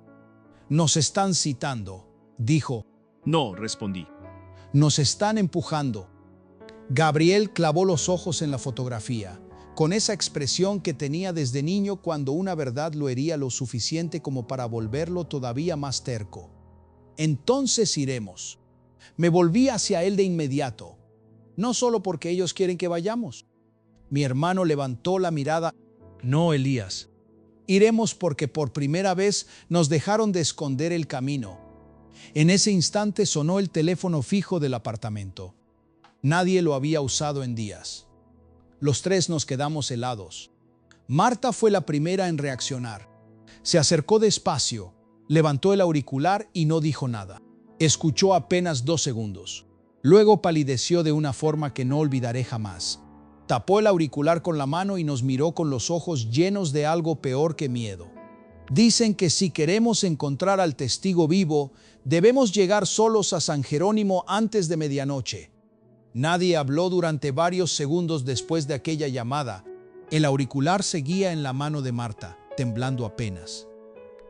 [SPEAKER 1] «Nos están citando», dijo.
[SPEAKER 3] «No», respondí.
[SPEAKER 1] «Nos están empujando». Gabriel clavó los ojos en la fotografía. con esa expresión que tenía desde niño cuando una verdad lo hería lo suficiente como para volverlo todavía más terco. Entonces iremos. Me volví hacia él de inmediato, no solo porque ellos quieren que vayamos. Mi hermano levantó la mirada. No, Elías. Iremos porque por primera vez nos dejaron de esconder el camino. En ese instante sonó el teléfono fijo del apartamento. Nadie lo había usado en días. Los tres nos quedamos helados. Marta fue la primera en reaccionar. Se acercó despacio, levantó el auricular y no dijo nada. Escuchó apenas 2 segundos. Luego palideció de una forma que no olvidaré jamás. Tapó el auricular con la mano y nos miró con los ojos llenos de algo peor que miedo. Dicen que si queremos encontrar al testigo vivo, debemos llegar solos a San Jerónimo antes de medianoche. Nadie habló durante varios segundos después de aquella llamada. El auricular seguía en la mano de Marta, temblando apenas.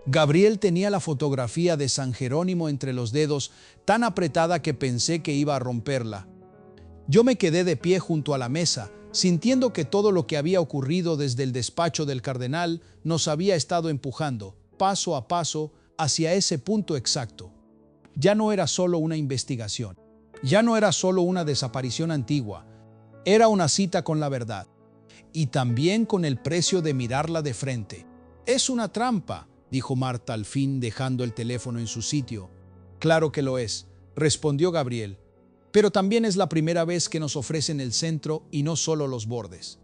[SPEAKER 1] Gabriel tenía la fotografía de San Jerónimo entre los dedos, tan apretada que pensé que iba a romperla. Yo me quedé de pie junto a la mesa, sintiendo que todo lo que había ocurrido desde el despacho del cardenal nos había estado empujando, paso a paso, hacia ese punto exacto. Ya no era solo una investigación, ya no era solo una desaparición antigua, era una cita con la verdad, y también con el precio de mirarla de frente. «Es una trampa», dijo Marta al fin, dejando el teléfono en su sitio. «Claro que lo es», respondió Gabriel. «Pero también es la primera vez que nos ofrecen el centro y no solo los bordes».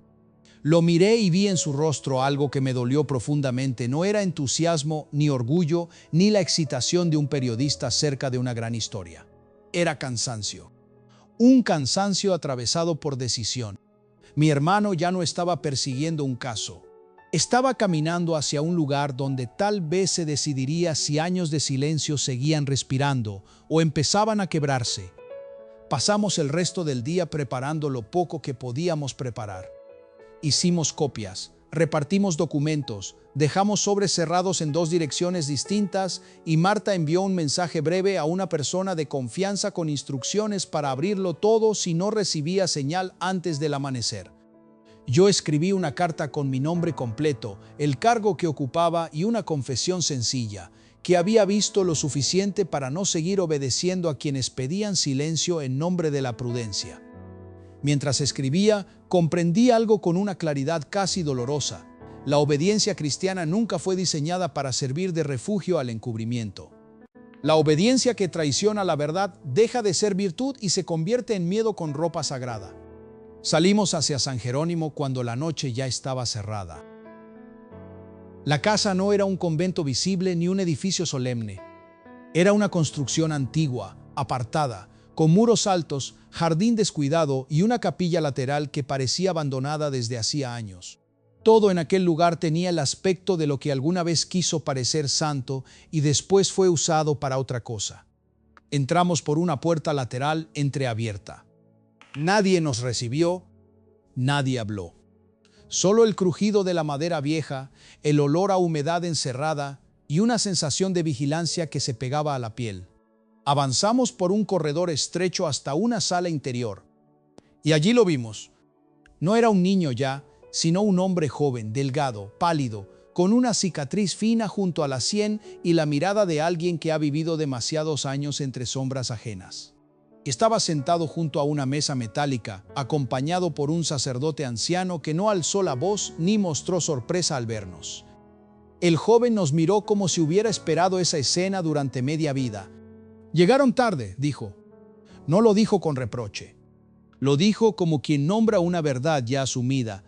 [SPEAKER 1] Lo miré y vi en su rostro algo que me dolió profundamente. No era entusiasmo, ni orgullo, ni la excitación de un periodista cerca de una gran historia. Era cansancio. Un cansancio atravesado por decisión. Mi hermano ya no estaba persiguiendo un caso. Estaba caminando hacia un lugar donde tal vez se decidiría si años de silencio seguían respirando o empezaban a quebrarse. Pasamos el resto del día preparando lo poco que podíamos preparar. Hicimos copias, repartimos documentos, dejamos sobres cerrados en 2 direcciones distintas y Marta envió un mensaje breve a una persona de confianza con instrucciones para abrirlo todo si no recibía señal antes del amanecer. Yo escribí una carta con mi nombre completo, el cargo que ocupaba y una confesión sencilla, que había visto lo suficiente para no seguir obedeciendo a quienes pedían silencio en nombre de la prudencia. Mientras escribía, comprendí algo con una claridad casi dolorosa. La obediencia cristiana nunca fue diseñada para servir de refugio al encubrimiento. La obediencia que traiciona la verdad deja de ser virtud y se convierte en miedo con ropa sagrada. Salimos hacia San Jerónimo cuando la noche ya estaba cerrada. La casa no era un convento visible ni un edificio solemne. Era una construcción antigua, apartada, con muros altos, jardín descuidado y una capilla lateral que parecía abandonada desde hacía años. Todo en aquel lugar tenía el aspecto de lo que alguna vez quiso parecer santo y después fue usado para otra cosa. Entramos por una puerta lateral entreabierta. Nadie nos recibió, nadie habló. Solo el crujido de la madera vieja, el olor a humedad encerrada y una sensación de vigilancia que se pegaba a la piel. Avanzamos por un corredor estrecho hasta una sala interior. Y allí lo vimos. No era un niño ya, sino un hombre joven, delgado, pálido, con una cicatriz fina junto a la sien y la mirada de alguien que ha vivido demasiados años entre sombras ajenas. Estaba sentado junto a una mesa metálica, acompañado por un sacerdote anciano que no alzó la voz ni mostró sorpresa al vernos. El joven nos miró como si hubiera esperado esa escena durante media vida. «Llegaron tarde», dijo. No lo dijo con reproche. Lo dijo como quien nombra una verdad ya asumida.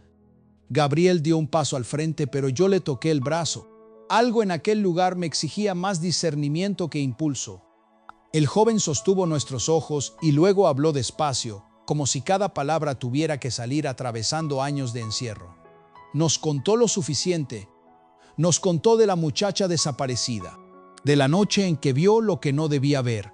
[SPEAKER 1] Gabriel dio un paso al frente, pero yo le toqué el brazo. Algo en aquel lugar me exigía más discernimiento que impulso. El joven sostuvo nuestros ojos y luego habló despacio, como si cada palabra tuviera que salir atravesando años de encierro. Nos contó lo suficiente. Nos contó de la muchacha desaparecida, de la noche en que vio lo que no debía ver,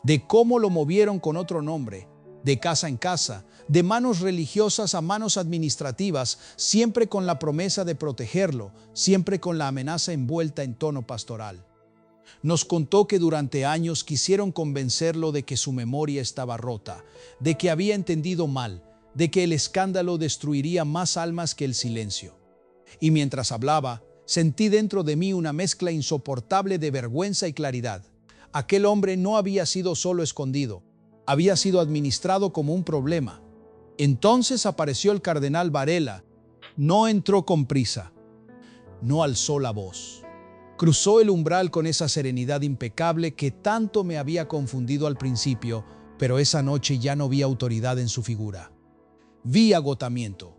[SPEAKER 1] de cómo lo movieron con otro nombre, de casa en casa, de manos religiosas a manos administrativas, siempre con la promesa de protegerlo, siempre con la amenaza envuelta en tono pastoral. Nos contó que durante años quisieron convencerlo de que su memoria estaba rota, de que había entendido mal, de que el escándalo destruiría más almas que el silencio. Y mientras hablaba, sentí dentro de mí una mezcla insoportable de vergüenza y claridad. Aquel hombre no había sido solo escondido, había sido administrado como un problema. Entonces apareció el cardenal Varela. No entró con prisa, no alzó la voz. Cruzó el umbral con esa serenidad impecable que tanto me había confundido al principio, pero esa noche ya no vi autoridad en su figura. Vi agotamiento.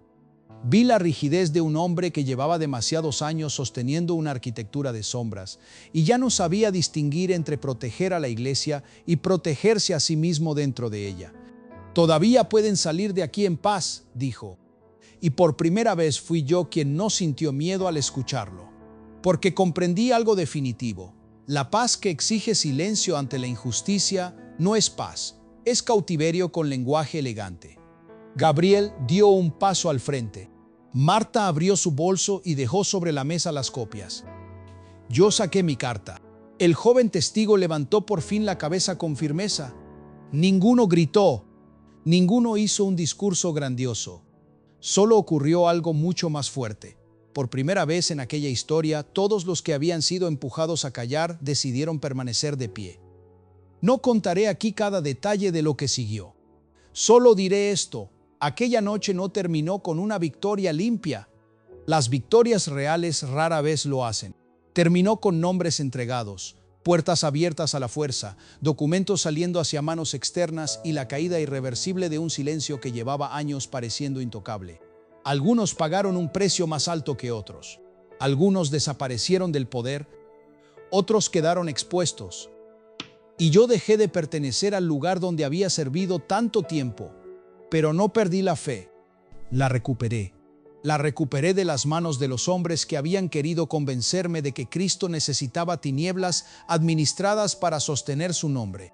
[SPEAKER 1] Vi la rigidez de un hombre que llevaba demasiados años sosteniendo una arquitectura de sombras y ya no sabía distinguir entre proteger a la iglesia y protegerse a sí mismo dentro de ella. «Todavía pueden salir de aquí en paz», dijo. Y por primera vez fui yo quien no sintió miedo al escucharlo, porque comprendí algo definitivo. La paz que exige silencio ante la injusticia no es paz, es cautiverio con lenguaje elegante. Gabriel dio un paso al frente. Marta abrió su bolso y dejó sobre la mesa las copias. Yo saqué mi carta. El joven testigo levantó por fin la cabeza con firmeza. Ninguno gritó, ninguno hizo un discurso grandioso. Solo ocurrió algo mucho más fuerte. Por primera vez en aquella historia, todos los que habían sido empujados a callar decidieron permanecer de pie. No contaré aquí cada detalle de lo que siguió. Solo diré esto: aquella noche no terminó con una victoria limpia. Las victorias reales rara vez lo hacen. Terminó con nombres entregados, puertas abiertas a la fuerza, documentos saliendo hacia manos externas y la caída irreversible de un silencio que llevaba años pareciendo intocable. Algunos pagaron un precio más alto que otros. Algunos desaparecieron del poder, otros quedaron expuestos. Y yo dejé de pertenecer al lugar donde había servido tanto tiempo. Pero no perdí la fe. La recuperé. La recuperé de las manos de los hombres que habían querido convencerme de que Cristo necesitaba tinieblas administradas para sostener su nombre.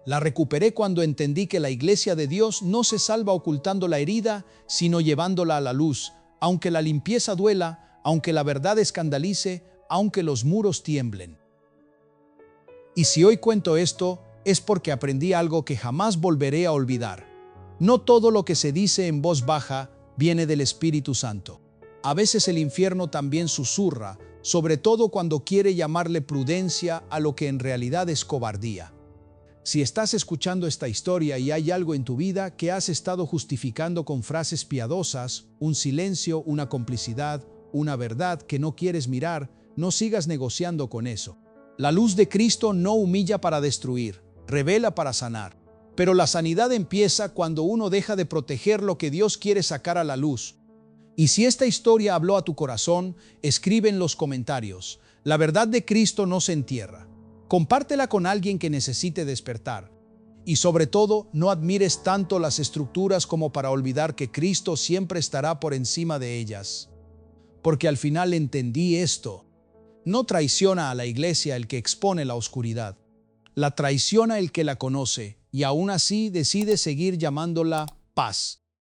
[SPEAKER 1] La recuperé cuando entendí que la Iglesia de Dios no se salva ocultando la herida, sino llevándola a la luz, aunque la limpieza duela, aunque la verdad escandalice, aunque los muros tiemblen. Y si hoy cuento esto, es porque aprendí algo que jamás volveré a olvidar. No todo lo que se dice en voz baja viene del Espíritu Santo. A veces el infierno también susurra, sobre todo cuando quiere llamarle prudencia a lo que en realidad es cobardía. Si estás escuchando esta historia y hay algo en tu vida que has estado justificando con frases piadosas, un silencio, una complicidad, una verdad que no quieres mirar, no sigas negociando con eso. La luz de Cristo no humilla para destruir, revela para sanar. Pero la sanidad empieza cuando uno deja de proteger lo que Dios quiere sacar a la luz. Y si esta historia habló a tu corazón, escribe en los comentarios: la verdad de Cristo no se entierra. Compártela con alguien que necesite despertar. Y sobre todo, no admires tanto las estructuras como para olvidar que Cristo siempre estará por encima de ellas. Porque al final entendí esto: no traiciona a la iglesia el que expone la oscuridad. La traiciona el que la conoce y aún así decide seguir llamándola paz.